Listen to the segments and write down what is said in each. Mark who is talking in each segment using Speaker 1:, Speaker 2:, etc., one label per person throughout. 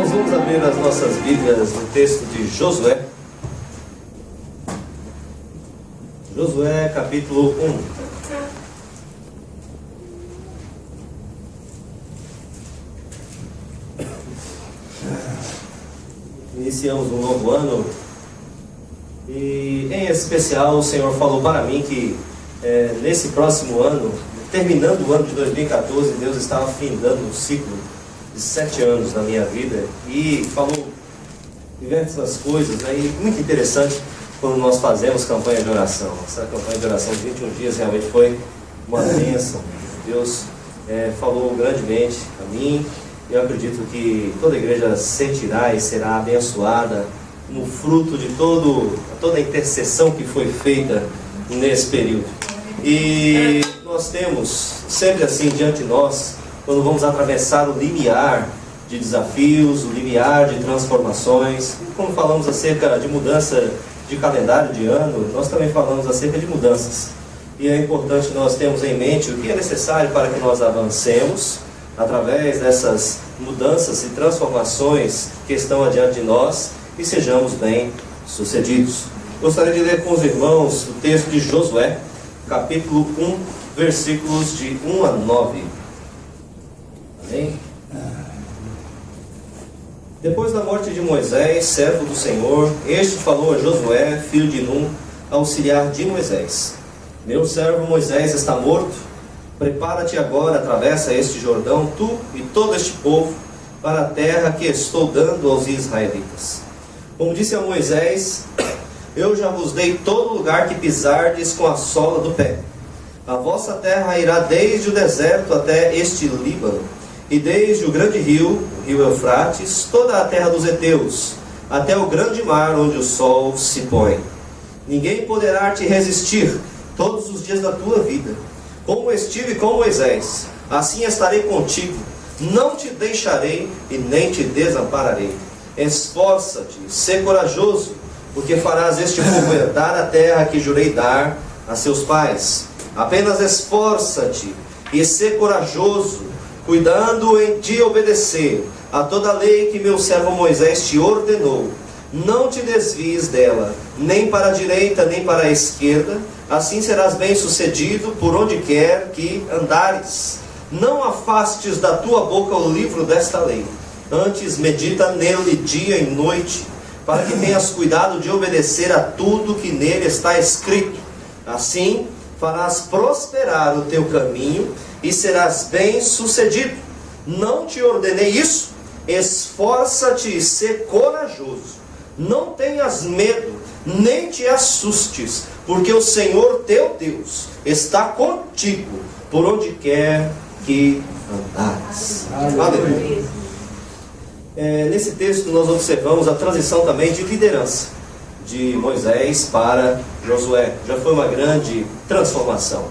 Speaker 1: Nós vamos abrir as nossas Bíblias no texto de Josué. Josué, capítulo 1. Iniciamos um novo ano e, em especial, o Senhor falou para mim que nesse próximo ano, terminando o ano de 2014, Deus estava findando um ciclo de 7 anos na minha vida e falou diversas coisas, né? E muito interessante quando nós fazemos campanha de oração. Essa campanha de oração de 21 dias realmente foi uma bênção. Deus falou grandemente a mim. Eu acredito que toda a igreja sentirá e será abençoada no fruto de toda a intercessão que foi feita nesse período. E nós temos sempre assim diante de nós, quando vamos atravessar o limiar de desafios, o limiar de transformações. E como falamos acerca de mudança de calendário de ano, nós também falamos acerca de mudanças. E é importante nós termos em mente o que é necessário para que nós avancemos através dessas mudanças e transformações que estão adiante de nós e sejamos bem-sucedidos. Gostaria de ler com os irmãos o texto de Josué, capítulo 1, versículos de 1 a 9. Amém? Depois da morte de Moisés, servo do Senhor, este falou a Josué, filho de Num, auxiliar de Moisés: Meu servo Moisés está morto. Prepara-te agora, atravessa este Jordão, tu e todo este povo, para a terra que estou dando aos israelitas. Como disse a Moisés, eu já vos dei todo lugar que pisardes com a sola do pé. A vossa terra irá desde o deserto até este Líbano, e desde o grande rio, o rio Eufrates, toda a terra dos heteus, até o grande mar onde o sol se põe. Ninguém poderá te resistir todos os dias da tua vida. Como estive com Moisés, assim estarei contigo. Não te deixarei e nem te desampararei. Esforça-te, sê corajoso, porque farás este povo herdar a terra que jurei dar a seus pais. Apenas esforça-te e sê corajoso, cuidando de obedecer a toda a lei que meu servo Moisés te ordenou. Não te desvies dela, nem para a direita, nem para a esquerda. Assim serás bem-sucedido por onde quer que andares. Não afastes da tua boca o livro desta lei. Antes medita nele dia e noite, para que tenhas cuidado de obedecer a tudo que nele está escrito. Assim farás prosperar o teu caminho e serás bem-sucedido. Não te ordenei isso? Esforça-te e sê corajoso. Não tenhas medo, nem te assustes, porque o Senhor teu Deus está contigo por onde quer que andares. Aleluia. Nesse texto nós observamos a transição também de liderança de Moisés para Josué. Já foi uma grande transformação.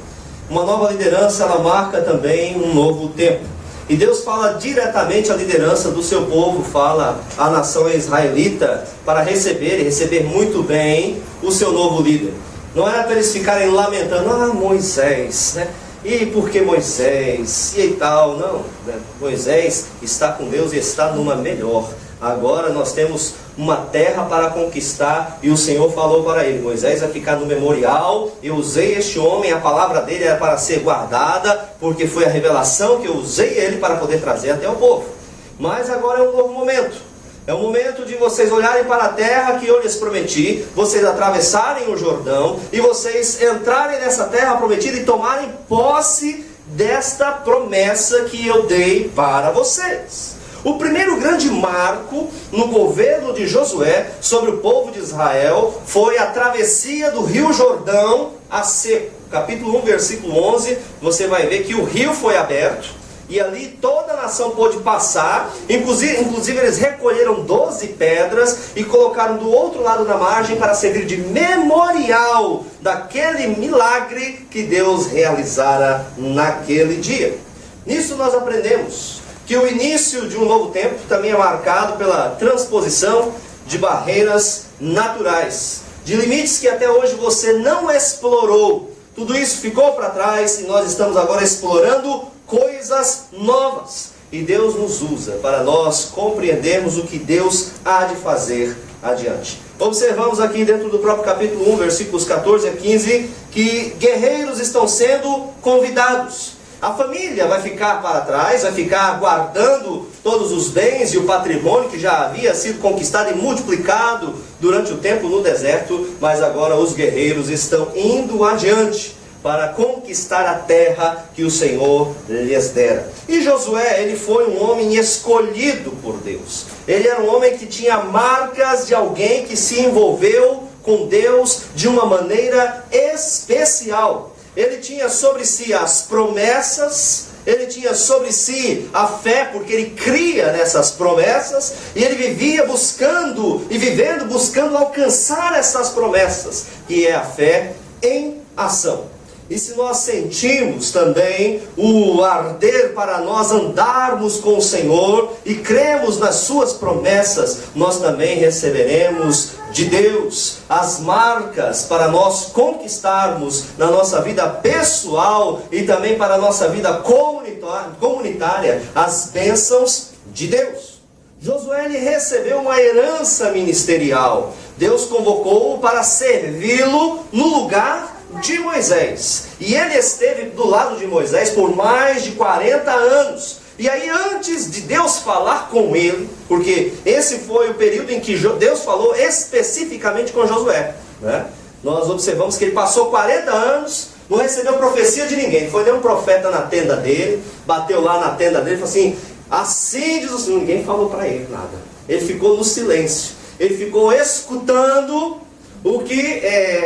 Speaker 1: Uma nova liderança, ela marca também um novo tempo. E Deus fala diretamente à liderança do seu povo, fala à nação israelita para receber muito bem o seu novo líder. Não era para eles ficarem lamentando: Moisés, né? E por que Moisés? E tal, não. Moisés está com Deus e está numa melhor. Agora nós temos uma terra para conquistar e o Senhor falou para ele: Moisés vai ficar no memorial. Eu usei este homem, a palavra dele era para ser guardada, porque foi a revelação que eu usei ele para poder trazer até o povo. Mas agora é um novo momento. É o momento de vocês olharem para a terra que eu lhes prometi, vocês atravessarem o Jordão e vocês entrarem nessa terra prometida e tomarem posse desta promessa que eu dei para vocês. O primeiro grande marco no governo de Josué sobre o povo de Israel foi a travessia do rio Jordão a seco. Capítulo 1, versículo 11, você vai ver que o rio foi aberto e ali toda a nação pôde passar. Inclusive eles recolheram 12 pedras e colocaram do outro lado da margem para servir de memorial daquele milagre que Deus realizara naquele dia. Nisso nós aprendemos que o início de um novo tempo também é marcado pela transposição de barreiras naturais, de limites que até hoje você não explorou. Tudo isso ficou para trás e nós estamos agora explorando coisas novas. e Deus nos usa para nós compreendermos o que Deus há de fazer adiante. Observamos aqui dentro do próprio capítulo 1, versículos 14 a 15, que guerreiros estão sendo convidados. A família vai ficar para trás, vai ficar guardando todos os bens e o patrimônio que já havia sido conquistado e multiplicado durante o tempo no deserto, mas agora os guerreiros estão indo adiante para conquistar a terra que o Senhor lhes dera. E Josué, ele foi um homem escolhido por Deus. Ele era um homem que tinha marcas de alguém que se envolveu com Deus de uma maneira especial. Ele tinha sobre si as promessas, ele tinha sobre si a fé, porque ele cria nessas promessas, e ele vivia buscando e vivendo, buscando alcançar essas promessas, que é a fé em ação. E se nós sentimos também o arder para nós andarmos com o Senhor e cremos nas suas promessas, nós também receberemos de Deus as marcas para nós conquistarmos na nossa vida pessoal e também para a nossa vida comunitária as bênçãos de Deus. Josué, ele recebeu uma herança ministerial. Deus convocou-o para servi-lo no lugar de Moisés. E ele esteve do lado de Moisés por mais de 40 anos. E aí, antes de Deus falar com ele, porque esse foi o período em que Deus falou especificamente com Josué, né? Nós observamos que ele passou 40 anos, não recebeu profecia de ninguém. Foi nem um profeta na tenda dele, bateu lá na tenda dele e falou assim diz o Senhor. Ninguém falou para ele nada. Ele ficou no silêncio. Ele ficou escutando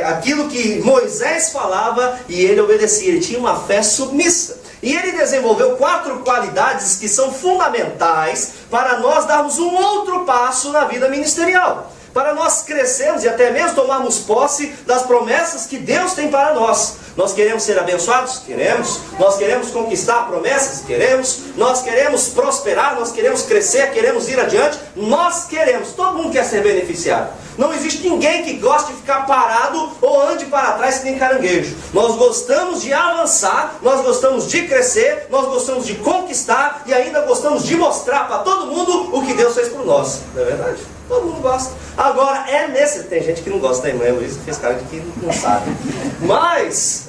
Speaker 1: aquilo que Moisés falava, e ele obedecia. Ele tinha uma fé submissa. E ele desenvolveu 4 qualidades que são fundamentais para nós darmos um outro passo na vida ministerial, para nós crescermos e até mesmo tomarmos posse das promessas que Deus tem para nós. Nós queremos ser abençoados? Queremos. Nós queremos conquistar promessas? Queremos. Nós queremos prosperar? Nós queremos crescer? Queremos ir adiante? Nós queremos. Todo mundo quer ser beneficiado. Não existe ninguém que goste de ficar parado ou ande para trás que nem caranguejo. Nós gostamos de avançar, nós gostamos de crescer, nós gostamos de conquistar e ainda gostamos de mostrar para todo mundo o que Deus fez por nós. Não é verdade? Todo mundo gosta. Agora, tem gente que não gosta, né, irmã? Isso fez cara de que não sabe. Mas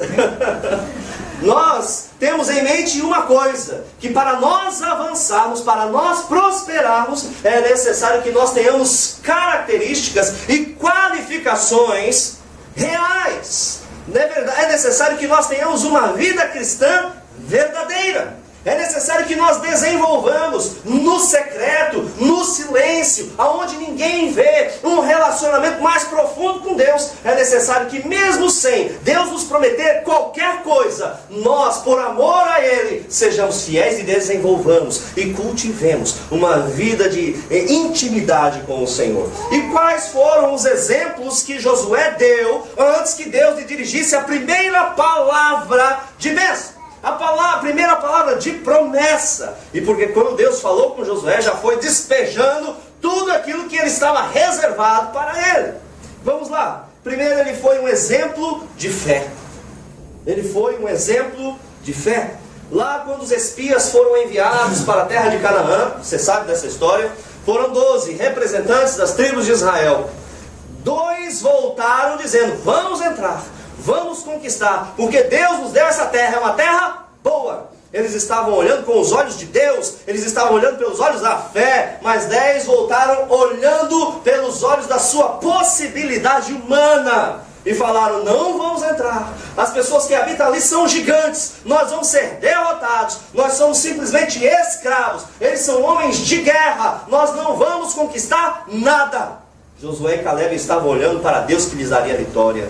Speaker 1: nós temos em mente uma coisa, que para nós avançarmos, para nós prosperarmos, é necessário que nós tenhamos características e qualificações reais. Não é verdade? É necessário que nós tenhamos uma vida cristã verdadeira. É necessário que nós desenvolvamos no secreto, no silêncio, aonde ninguém vê, um relacionamento mais profundo com Deus. É necessário que mesmo sem Deus nos prometer qualquer coisa, nós, por amor a Ele, sejamos fiéis e desenvolvamos e cultivemos uma vida de intimidade com o Senhor. E quais foram os exemplos que Josué deu antes que Deus lhe dirigisse a primeira palavra de bênção? A primeira palavra de promessa. E porque quando Deus falou com Josué, já foi despejando tudo aquilo que ele estava reservado para ele. Vamos lá. Primeiro, ele foi um exemplo de fé. Ele foi um exemplo de fé. Lá quando os espias foram enviados para a terra de Canaã, você sabe dessa história, foram 12 representantes das tribos de Israel. 2 voltaram dizendo: vamos entrar, vamos conquistar, porque Deus nos deu essa terra, é uma terra boa. Eles estavam olhando com os olhos de Deus, eles estavam olhando pelos olhos da fé, mas 10 voltaram olhando pelos olhos da sua possibilidade humana, e falaram: não vamos entrar, as pessoas que habitam ali são gigantes, nós vamos ser derrotados, nós somos simplesmente escravos, eles são homens de guerra, nós não vamos conquistar nada. Josué e Caleb estavam olhando para Deus que lhes daria a vitória.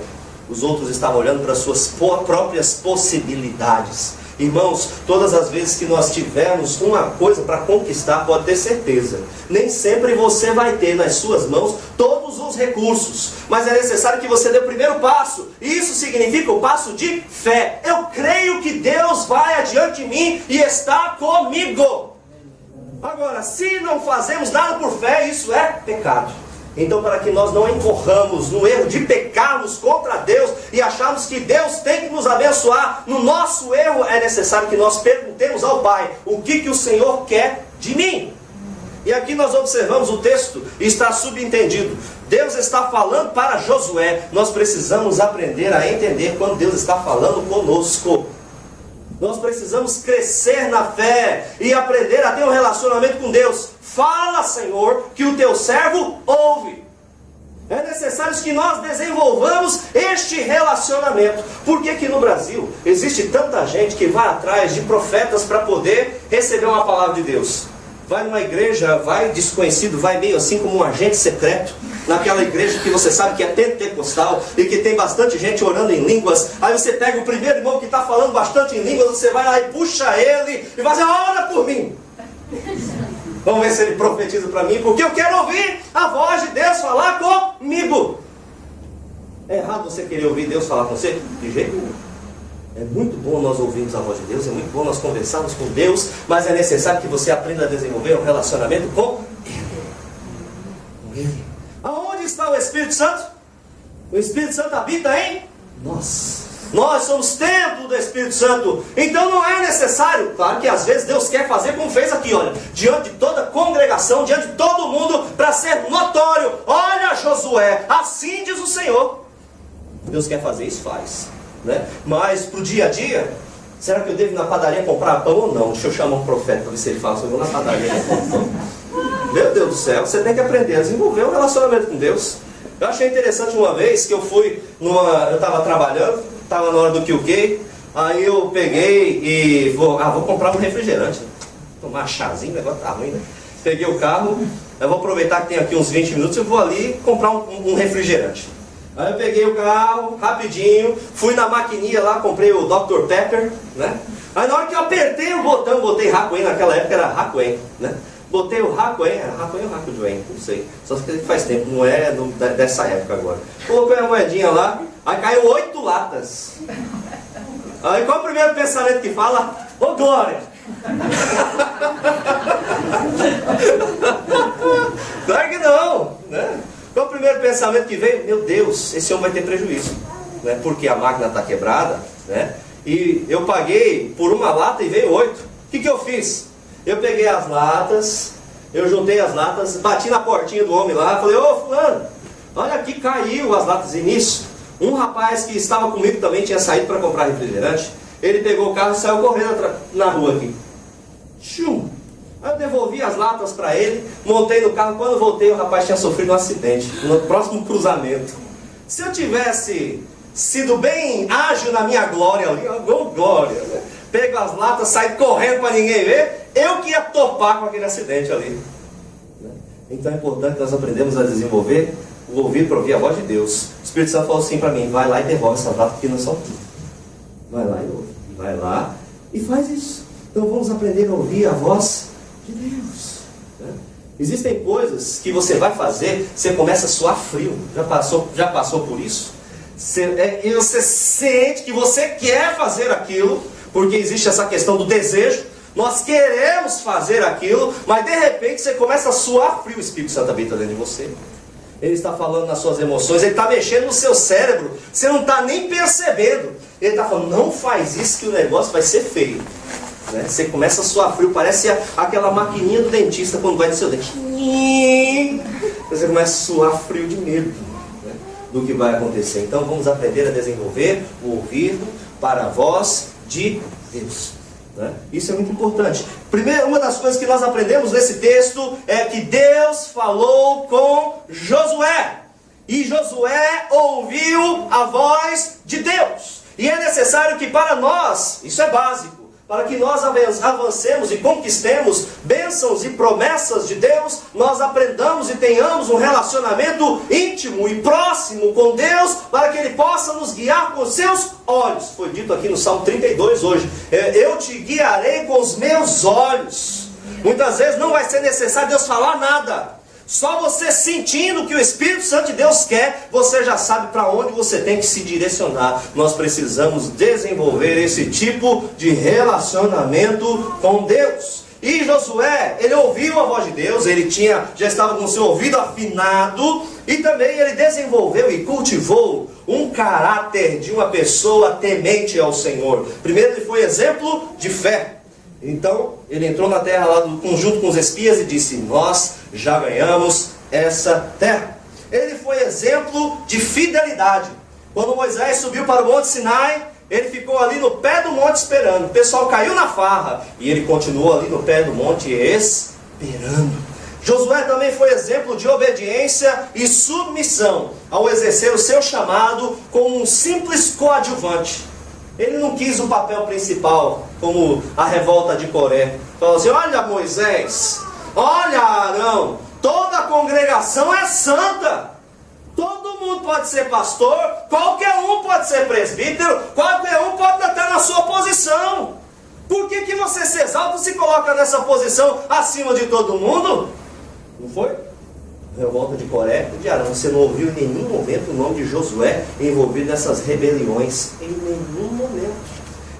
Speaker 1: Os outros estavam olhando para as suas próprias possibilidades. Irmãos, todas as vezes que nós tivermos uma coisa para conquistar, pode ter certeza, nem sempre você vai ter nas suas mãos todos os recursos, mas é necessário que você dê o primeiro passo. Isso significa o passo de fé. Eu creio que Deus vai adiante de mim e está comigo. Agora, se não fazemos nada por fé, isso é pecado. Então, para que nós não incorramos no erro de pecarmos contra Deus e acharmos que Deus tem que nos abençoar no nosso erro, é necessário que nós perguntemos ao Pai: o que o Senhor quer de mim? E aqui nós observamos o texto, está subentendido. Deus está falando para Josué. Nós precisamos aprender a entender quando Deus está falando conosco. Nós precisamos crescer na fé e aprender a ter um relacionamento com Deus. Fala, Senhor, que o teu servo ouve. É necessário que nós desenvolvamos este relacionamento. Por que que no Brasil existe tanta gente que vai atrás de profetas para poder receber uma palavra de Deus? Vai numa igreja, vai desconhecido, vai meio assim como um agente secreto, naquela igreja que você sabe que é pentecostal e que tem bastante gente orando em línguas. Aí você pega o primeiro irmão que está falando bastante em línguas, você vai lá e puxa ele e vai dizer: ora por mim. Vamos ver se ele profetiza para mim, porque eu quero ouvir a voz de Deus falar comigo. É errado você querer ouvir Deus falar com você? De jeito nenhum. É muito bom nós ouvirmos a voz de Deus, é muito bom nós conversarmos com Deus, mas é necessário que você aprenda a desenvolver um relacionamento com Ele. Aonde está o Espírito Santo? O Espírito Santo habita em nós. Nós somos templo do Espírito Santo. Então não é necessário, claro que às vezes Deus quer fazer como fez aqui, olha, diante de toda a congregação, diante de todo mundo, para ser notório: olha, Josué, assim diz o Senhor. Deus quer fazer isso? Faz, né? Mas para o dia a dia, será que eu devo ir na padaria comprar pão ou não? Deixa eu chamar um profeta para ver se ele fala: eu vou na padaria comprar pão. Meu Deus do céu, você tem que aprender a desenvolver um relacionamento com Deus. Eu achei interessante uma vez que eu fui eu estava trabalhando, estava na hora do QK, aí eu peguei e vou comprar um refrigerante, tomar chazinho, o negócio tá ruim, né? Peguei o carro, eu vou aproveitar que tem aqui uns 20 minutos, eu vou ali comprar um refrigerante. Aí eu peguei o carro, rapidinho, fui na maquininha lá, comprei o Dr. Pepper, né? Aí na hora que eu apertei o botão, botei Hakuen, naquela época era Hakuen, né? Botei o Hakuen, era Hakuen ou Hakuen, não sei, só que faz tempo, não é dessa época agora. Coloquei a moedinha lá, aí caiu 8 latas. Aí qual é o primeiro pensamento que fala? Ô glória! Claro que não, né? Qual é o primeiro pensamento que veio? Meu Deus, esse homem vai ter prejuízo, né? Porque a máquina está quebrada, né? E eu paguei por uma lata e veio 8. O que eu fiz? Eu peguei as latas, eu juntei as latas, bati na portinha do homem lá, falei: ô fulano, olha aqui, caiu as latas. E nisso, um rapaz que estava comigo também tinha saído para comprar refrigerante. Ele pegou o carro e saiu correndo na rua aqui. Tchum! Aí eu devolvi as latas para ele, montei no carro. Quando voltei, o rapaz tinha sofrido um acidente no próximo cruzamento. Se eu tivesse sido bem ágil na minha glória ali, glória, né? Pego as latas, saio correndo para ninguém ver, eu que ia topar com aquele acidente ali. Então é importante nós aprendemos a desenvolver o ouvir para ouvir a voz de Deus. O Espírito Santo falou assim para mim: vai lá e devolve essas latas, porque não são tudo. Vai lá e ouve. Vai lá e faz isso. Então vamos aprender a ouvir a voz de Deus, né? Existem coisas que você vai fazer, você começa a suar frio. Já passou por isso? Você sente que você quer fazer aquilo, porque existe essa questão do desejo. Nós queremos fazer aquilo, mas de repente você começa a suar frio. O Espírito Santo habita dentro de você. Ele está falando nas suas emoções, ele está mexendo no seu cérebro, você não está nem percebendo. Ele está falando: não faz isso que o negócio vai ser feio, né? Você começa a suar frio, parece aquela maquininha do dentista quando vai no seu dente. Você começa a suar frio de medo, né, do que vai acontecer. Então vamos aprender a desenvolver o ouvido para a voz de Deus, né? Isso é muito importante. Primeiro, uma das coisas que nós aprendemos nesse texto é que Deus falou com Josué, e Josué ouviu a voz de Deus. E é necessário que para nós, isso é básico, para que nós avancemos e conquistemos bênçãos e promessas de Deus, nós aprendamos e tenhamos um relacionamento íntimo e próximo com Deus, para que Ele possa nos guiar com os seus olhos. Foi dito aqui no Salmo 32 hoje: eu te guiarei com os meus olhos. Muitas vezes não vai ser necessário Deus falar nada. Só você sentindo que o Espírito Santo de Deus quer, você já sabe para onde você tem que se direcionar. Nós precisamos desenvolver esse tipo de relacionamento com Deus. E Josué, ele ouviu a voz de Deus, ele já estava com o seu ouvido afinado, e também ele desenvolveu e cultivou um caráter de uma pessoa temente ao Senhor. Primeiro, ele foi exemplo de fé. Então, ele entrou na terra lá junto com os espias e disse: nós já ganhamos essa terra. Ele foi exemplo de fidelidade. Quando Moisés subiu para o Monte Sinai, ele ficou ali no pé do monte esperando. O pessoal caiu na farra e ele continuou ali no pé do monte esperando. Josué também foi exemplo de obediência e submissão ao exercer o seu chamado como um simples coadjuvante. Ele não quis o papel principal, como a revolta de Coré. Falou assim: olha Moisés, olha Arão, toda a congregação é santa. Todo mundo pode ser pastor, qualquer um pode ser presbítero, qualquer um pode estar na sua posição. Por que você se exalta e se coloca nessa posição acima de todo mundo? Não foi? Revolta de Coré e de Arão. Você não ouviu em nenhum momento o nome de Josué envolvido nessas rebeliões. Em nenhum momento.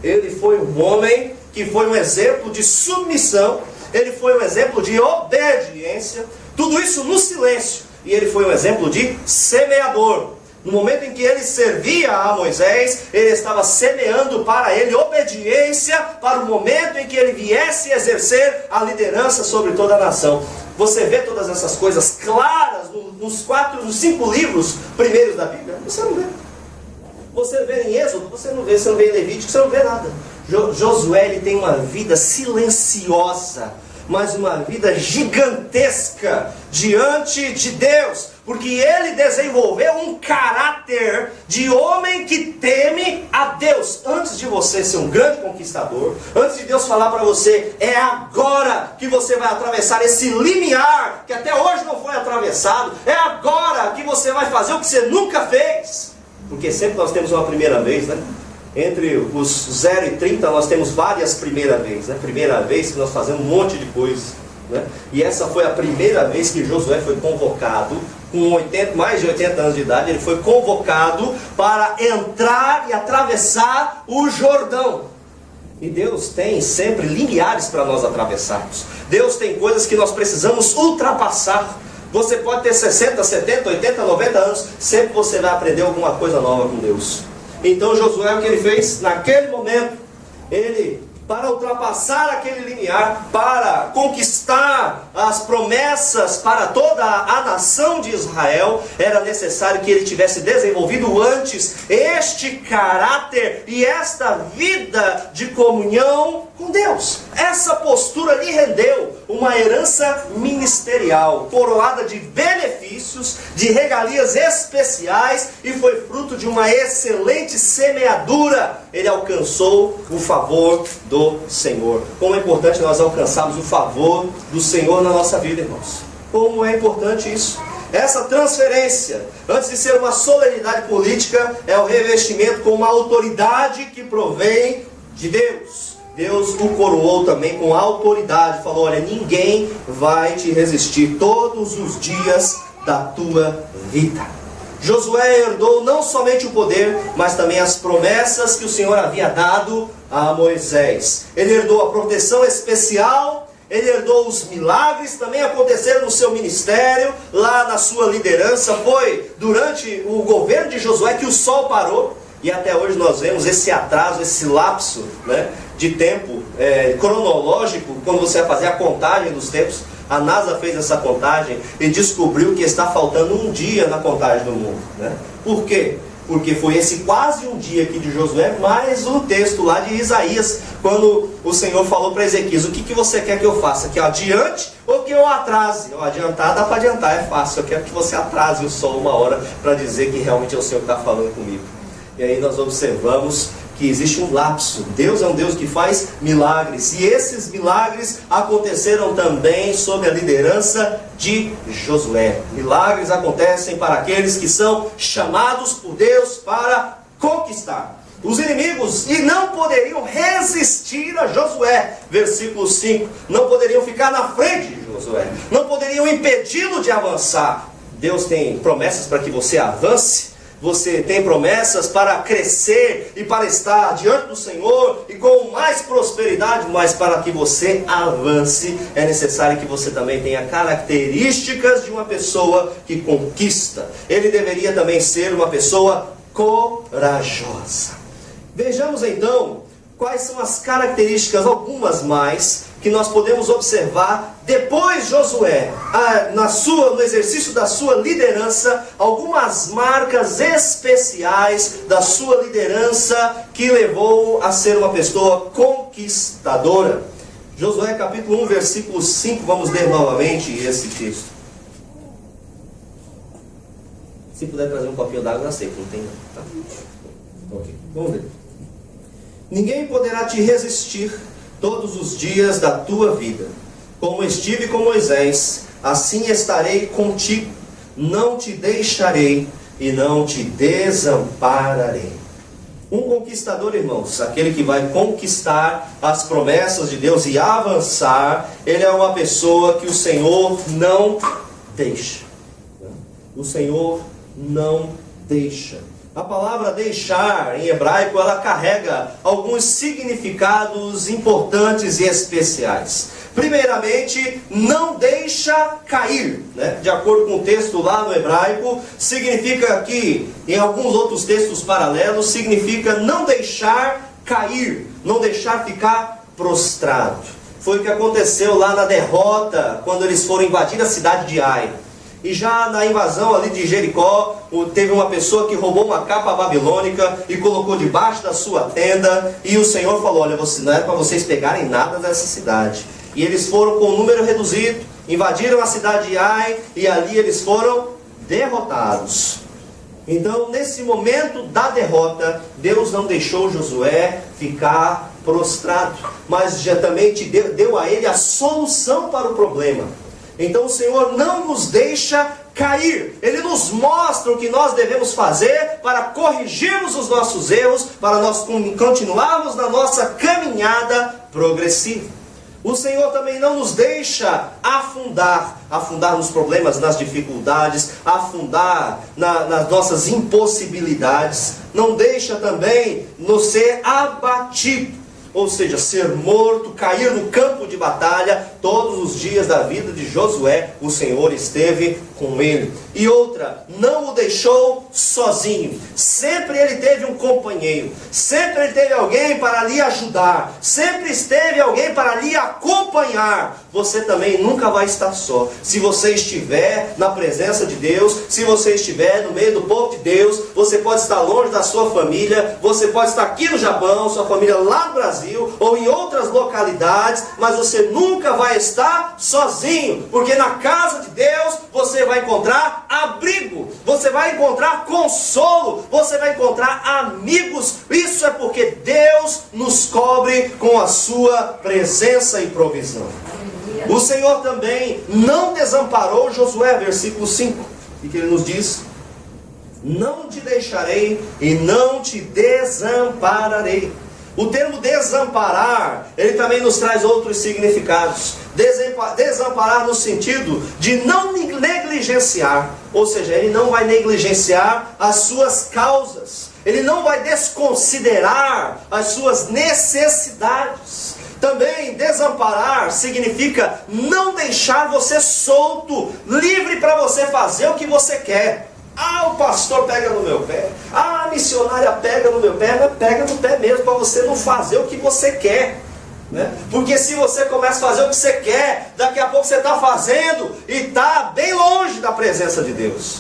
Speaker 1: Ele foi um homem que foi um exemplo de submissão. Ele foi um exemplo de obediência. Tudo isso no silêncio. E ele foi um exemplo de semeador. No momento em que ele servia a Moisés, ele estava semeando para ele obediência para o momento em que ele viesse exercer a liderança sobre toda a nação. Você vê todas essas coisas claras nos 5 livros primeiros da Bíblia? Você não vê. Você vê em Êxodo, você não vê em Levítico, você não vê nada. Josué, ele tem uma vida silenciosa, mas uma vida gigantesca diante de Deus, porque ele desenvolveu um caráter de homem que teme a Deus. Antes de você ser um grande conquistador, antes de Deus falar para você: é agora que você vai atravessar esse limiar que até hoje não foi atravessado, é agora que você vai fazer o que você nunca fez. Porque sempre nós temos uma primeira vez, né? Entre os 0 e 30 nós temos várias primeiras vezes, né? Primeira vez que nós fazemos um monte de coisa, né? E essa foi a primeira vez que Josué foi convocado, com mais de 80 anos de idade. Ele foi convocado para entrar e atravessar o Jordão. E Deus tem sempre limiares para nós atravessarmos. Deus tem coisas que nós precisamos ultrapassar. Você pode ter 60, 70, 80, 90 anos, sempre você vai aprender alguma coisa nova com Deus. Então Josué, o que ele fez naquele momento? Ele, para ultrapassar aquele limiar, para conquistar as promessas para toda a nação de Israel, era necessário que ele tivesse desenvolvido antes este caráter e esta vida de comunhão com Deus. Essa postura lhe rendeu uma herança ministerial, coroada de benefícios, de regalias especiais, e foi fruto de uma excelente semeadura. Ele alcançou o favor do Senhor. Como é importante nós alcançarmos o favor do Senhor na nossa vida, irmãos. Como é importante isso. Essa transferência, antes de ser uma solenidade política, é o revestimento com uma autoridade que provém de Deus. Deus o coroou também com autoridade. Falou: olha, ninguém vai te resistir todos os dias da tua vida. Josué herdou não somente o poder, mas também as promessas que o Senhor havia dado a Moisés. Ele herdou a proteção especial, ele herdou os milagres, também aconteceram no seu ministério, lá na sua liderança. Foi durante o governo de Josué que o sol parou, e até hoje nós vemos esse atraso, esse lapso, né, de tempo cronológico, quando você vai fazer a contagem dos tempos. A NASA fez essa contagem e descobriu que está faltando um dia na contagem do mundo, né? Por quê? Porque foi esse quase um dia aqui de Josué, mais o texto lá de Isaías, quando o Senhor falou para Ezequias: o que você quer que eu faça? Que eu adiante ou que eu atrase? Eu adiantar, dá para adiantar, é fácil. Eu quero que você atrase o sol uma hora para dizer que realmente é o Senhor que está falando comigo. E aí nós observamos que existe um lapso. Deus é um Deus que faz milagres, e esses milagres aconteceram também sob a liderança de Josué. Milagres acontecem para aqueles que são chamados por Deus para conquistar. Os inimigos e não poderiam resistir a Josué. Versículo 5. Não poderiam ficar na frente de Josué, não poderiam impedi-lo de avançar. Deus tem promessas para que você avance. Você tem promessas para crescer e para estar diante do Senhor e com mais prosperidade, mas para que você avance, é necessário que você também tenha características de uma pessoa que conquista. Ele deveria também ser uma pessoa corajosa. Vejamos então quais são as características, algumas mais, que nós podemos observar depois de Josué, no exercício da sua liderança, algumas marcas especiais da sua liderança que levou a ser uma pessoa conquistadora. Josué capítulo 1, versículo 5, vamos ler novamente esse texto. Se puder trazer um copinho d'água, eu sei que não tem, tá? Ok, vamos ler. Ninguém poderá te resistir todos os dias da tua vida. Como estive com Moisés, assim estarei contigo. Não te deixarei e não te desampararei. Um conquistador, irmãos, aquele que vai conquistar as promessas de Deus e avançar, ele é uma pessoa que o Senhor não deixa. O Senhor não deixa. A palavra deixar, em hebraico, ela carrega alguns significados importantes e especiais. Primeiramente, não deixa cair, né? De acordo com o texto lá no hebraico, significa que, em alguns outros textos paralelos, significa não deixar cair, não deixar ficar prostrado. Foi o que aconteceu lá na derrota, quando eles foram invadir a cidade de Ai. E já na invasão ali de Jericó, teve uma pessoa que roubou uma capa babilônica e colocou debaixo da sua tenda. E o Senhor falou, olha, não era para vocês pegarem nada dessa cidade. E eles foram com um número reduzido, invadiram a cidade de Ai e ali eles foram derrotados. Então, nesse momento da derrota, Deus não deixou Josué ficar prostrado, mas já também deu a ele a solução para o problema. Então o Senhor não nos deixa cair. Ele nos mostra o que nós devemos fazer para corrigirmos os nossos erros, para nós continuarmos na nossa caminhada progressiva. O Senhor também não nos deixa afundar nos problemas, nas dificuldades, afundar nas nossas impossibilidades. Não deixa também nos ser abatido. Ou seja, ser morto, cair no campo de batalha. Todos os dias da vida de Josué, o Senhor esteve com ele. E outra, não o deixou sozinho. Sempre ele teve um companheiro. Sempre ele teve alguém para lhe ajudar. Sempre esteve alguém para lhe acompanhar. Você também nunca vai estar só. Se você estiver na presença de Deus, se você estiver no meio do povo de Deus, você pode estar longe da sua família, você pode estar aqui no Japão, sua família lá no Brasil, ou em outras localidades, mas você nunca vai estar sozinho, porque na casa de Deus você vai encontrar abrigo, você vai encontrar consolo, você vai encontrar amigos. Isso é porque Deus nos cobre com a sua presença e provisão. O Senhor também não desamparou Josué, versículo 5, e que ele nos diz: não te deixarei e não te desampararei. O termo desamparar, ele também nos traz outros significados. Desamparar no sentido de não negligenciar, ou seja, ele não vai negligenciar as suas causas, ele não vai desconsiderar as suas necessidades. Também desamparar significa não deixar você solto, livre para você fazer o que você quer. Ah, o pastor pega no meu pé. Ah, a missionária pega no meu pé. Mas pega no pé mesmo, para você não fazer o que você quer, né? Porque se você começa a fazer o que você quer, daqui a pouco você está fazendo e está bem longe da presença de Deus.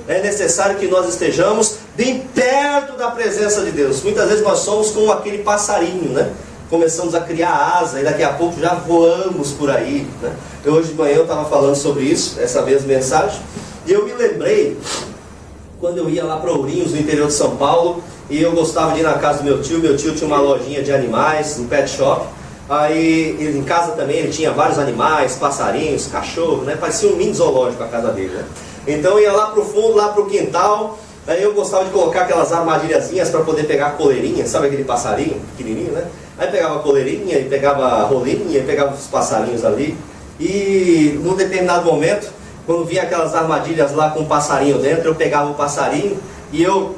Speaker 1: É necessário que nós estejamos bem perto da presença de Deus. Muitas vezes nós somos como aquele passarinho, né? Começamos a criar asa e daqui a pouco já voamos por aí, né? Hoje de manhã eu estava falando sobre isso, essa mesma mensagem. E eu me lembrei, quando eu ia lá para Ourinhos, no interior de São Paulo, e eu gostava de ir na casa do meu tio tinha uma lojinha de animais, um pet shop. Aí em casa também ele tinha vários animais, passarinhos, cachorro, né? Parecia um mini zoológico a casa dele, né? Então eu ia lá para o fundo, lá para o quintal, aí eu gostava de colocar aquelas armadilhazinhas para poder pegar a coleirinha, sabe aquele passarinho pequenininho, né? Aí pegava a coleirinha, e pegava a rolinha, e pegava os passarinhos ali, e num determinado momento, quando vinha aquelas armadilhas lá com um passarinho dentro, eu pegava o passarinho e eu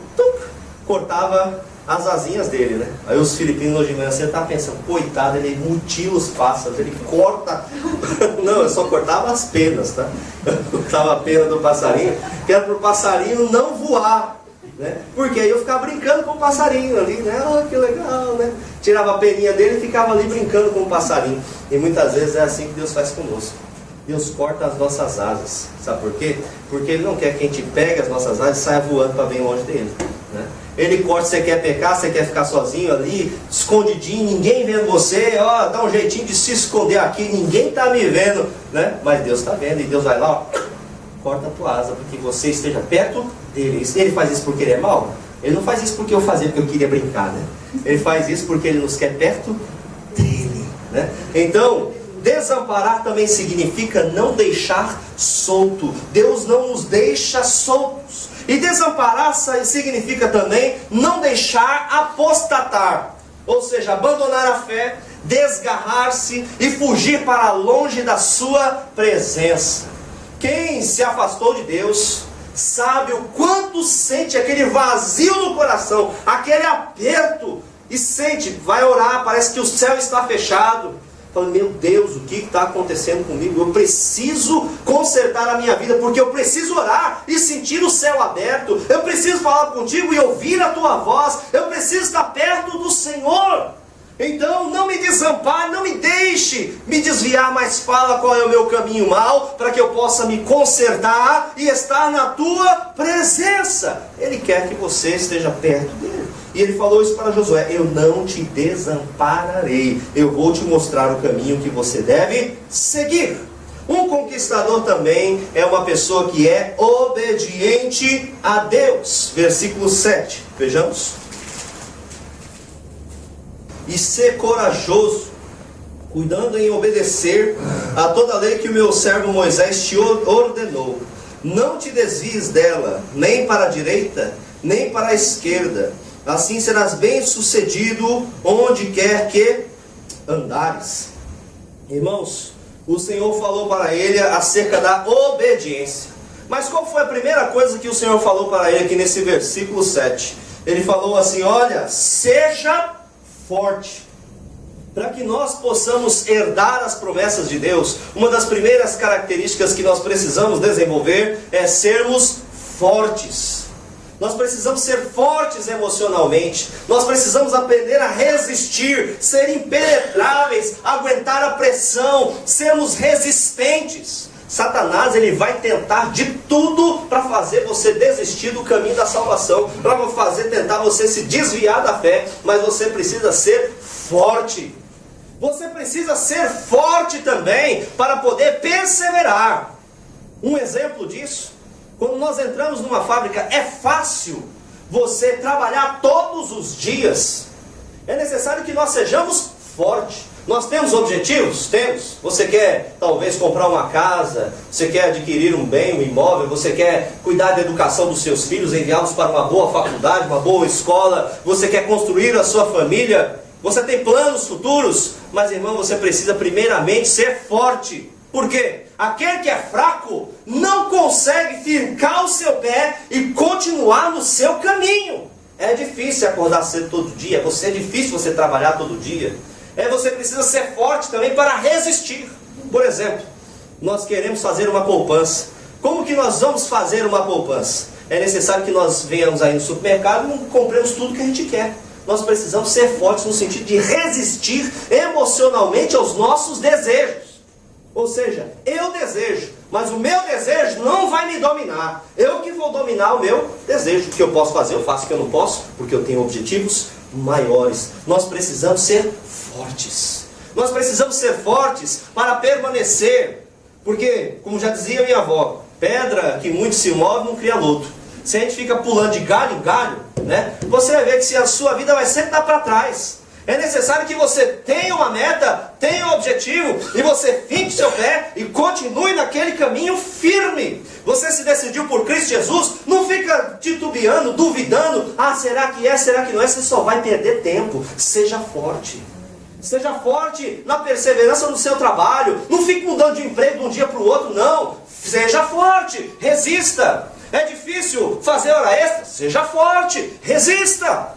Speaker 1: cortava as asinhas dele, né? Aí os filipinos hoje de manhã você tá pensando, coitado, ele mutila os pássaros, ele corta. Não, eu só cortava as penas, tá? Eu cortava a pena do passarinho, que era pro passarinho não voar, né? Porque aí eu ficava brincando com o passarinho ali, né? Ah, que legal, né? Tirava a peninha dele e ficava ali brincando com o passarinho. E muitas vezes é assim que Deus faz conosco. Deus corta as nossas asas. Sabe por quê? Porque Ele não quer que a gente pegue as nossas asas e saia voando para bem longe dele, né? Ele corta, você quer pecar, você quer ficar sozinho ali, escondidinho, ninguém vendo você, ó, dá um jeitinho de se esconder aqui, ninguém está me vendo, né? Mas Deus está vendo, e Deus vai lá, ó, corta a tua asa, porque você esteja perto dele. Ele faz isso porque ele é mau? Ele não faz isso porque eu fazia, porque eu queria brincar, né? Ele faz isso porque ele nos quer perto dele, né? Então, desamparar também significa não deixar solto. Deus não nos deixa soltos. E desamparar significa também não deixar apostatar. Ou seja, abandonar a fé, desgarrar-se e fugir para longe da sua presença. Quem se afastou de Deus sabe o quanto sente aquele vazio no coração, aquele aperto, e sente, vai orar, parece que o céu está fechado. Fala, meu Deus, o que está acontecendo comigo? Eu preciso consertar a minha vida, porque eu preciso orar e sentir o céu aberto. Eu preciso falar contigo e ouvir a tua voz. Eu preciso estar perto do Senhor. Então não me desampare, não me deixe me desviar, mas fala qual é o meu caminho mau, para que eu possa me consertar e estar na tua presença. Ele quer que você esteja perto dele. E ele falou isso para Josué: eu não te desampararei, eu vou te mostrar o caminho que você deve seguir. Um conquistador também é uma pessoa que é obediente a Deus. Versículo 7, vejamos. E ser corajoso, cuidando em obedecer a toda a lei que o meu servo Moisés te ordenou. Não te desvies dela, nem para a direita, nem para a esquerda. Assim serás bem-sucedido onde quer que andares. Irmãos, o Senhor falou para ele acerca da obediência. Mas qual foi a primeira coisa que o Senhor falou para ele aqui nesse versículo 7? Ele falou assim: olha, seja forte. Para que nós possamos herdar as promessas de Deus, uma das primeiras características que nós precisamos desenvolver é sermos fortes. Nós precisamos ser fortes emocionalmente. Nós precisamos aprender a resistir, ser impenetráveis, aguentar a pressão, sermos resistentes. Satanás, ele vai tentar de tudo para fazer você desistir do caminho da salvação, para tentar você se desviar da fé, mas você precisa ser forte. Você precisa ser forte também para poder perseverar. Um exemplo disso: quando nós entramos numa fábrica, é fácil você trabalhar todos os dias. É necessário que nós sejamos fortes. Nós temos objetivos? Temos. Você quer talvez comprar uma casa, você quer adquirir um bem, um imóvel, você quer cuidar da educação dos seus filhos, enviá-los para uma boa faculdade, uma boa escola, você quer construir a sua família, você tem planos futuros, mas irmão, você precisa primeiramente ser forte. Por quê? Aquele que é fraco não consegue fincar o seu pé e continuar no seu caminho. É difícil acordar cedo todo dia, é difícil você trabalhar todo dia. Você precisa ser forte também para resistir. Por exemplo, nós queremos fazer uma poupança. Como que nós vamos fazer uma poupança? É necessário que nós venhamos aí no supermercado e não compremos tudo que a gente quer. Nós precisamos ser fortes no sentido de resistir emocionalmente aos nossos desejos. Ou seja, eu desejo, mas o meu desejo não vai me dominar. Eu que vou dominar o meu desejo. O que eu posso fazer, eu faço. O que eu não posso, porque eu tenho objetivos maiores. Nós precisamos ser fortes. Nós precisamos ser fortes para permanecer. Porque, como já dizia minha avó, pedra que muito se move não cria lodo. Se a gente fica pulando de galho em galho, né, você vai ver que a sua vida vai sempre dar para trás. É necessário que você tenha uma meta, tenha um objetivo, e você finque seu pé e continue naquele caminho firme. Você se decidiu por Cristo Jesus, não fica titubeando, duvidando. Ah, será que é, será que não é? Você só vai perder tempo. Seja forte. Seja forte na perseverança no seu trabalho. Não fique mudando de emprego de um dia para o outro, não. Seja forte, resista. É difícil fazer hora extra? Seja forte, resista.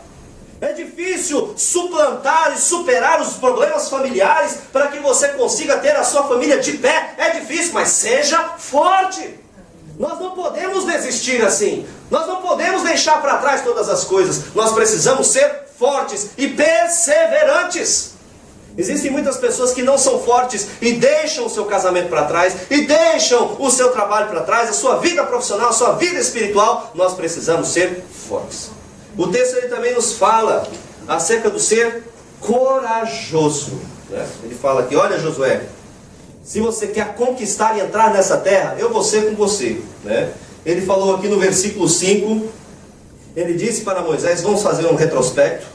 Speaker 1: É difícil suplantar e superar os problemas familiares para que você consiga ter a sua família de pé? É difícil, mas seja forte. Nós não podemos desistir assim. Nós não podemos deixar para trás todas as coisas. Nós precisamos ser fortes e perseverantes. Existem muitas pessoas que não são fortes e deixam o seu casamento para trás, e deixam o seu trabalho para trás, a sua vida profissional, a sua vida espiritual. Nós precisamos ser fortes. O texto ele também nos fala acerca do ser corajoso, né? Ele fala aqui, olha Josué, se você quer conquistar e entrar nessa terra, eu vou ser com você, né? Ele falou aqui no versículo 5, ele disse para Moisés, vamos fazer um retrospecto.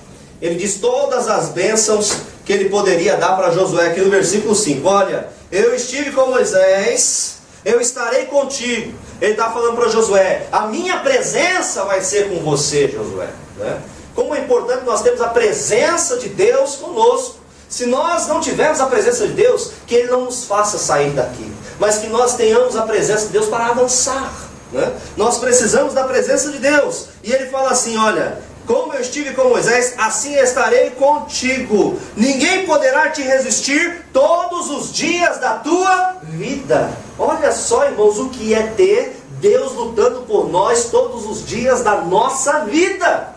Speaker 1: Ele diz todas as bênçãos que ele poderia dar para Josué aqui no versículo 5. Olha, eu estive com Moisés, eu estarei contigo. Ele está falando para Josué, a minha presença vai ser com você, Josué, né? Como é importante nós termos a presença de Deus conosco. Se nós não tivermos a presença de Deus, que Ele não nos faça sair daqui, mas que nós tenhamos a presença de Deus para avançar, né? Nós precisamos da presença de Deus. E ele fala assim, olha, como eu estive com Moisés, assim estarei contigo. Ninguém poderá te resistir todos os dias da tua vida. Olha só, irmãos, o que é ter Deus lutando por nós todos os dias da nossa vida.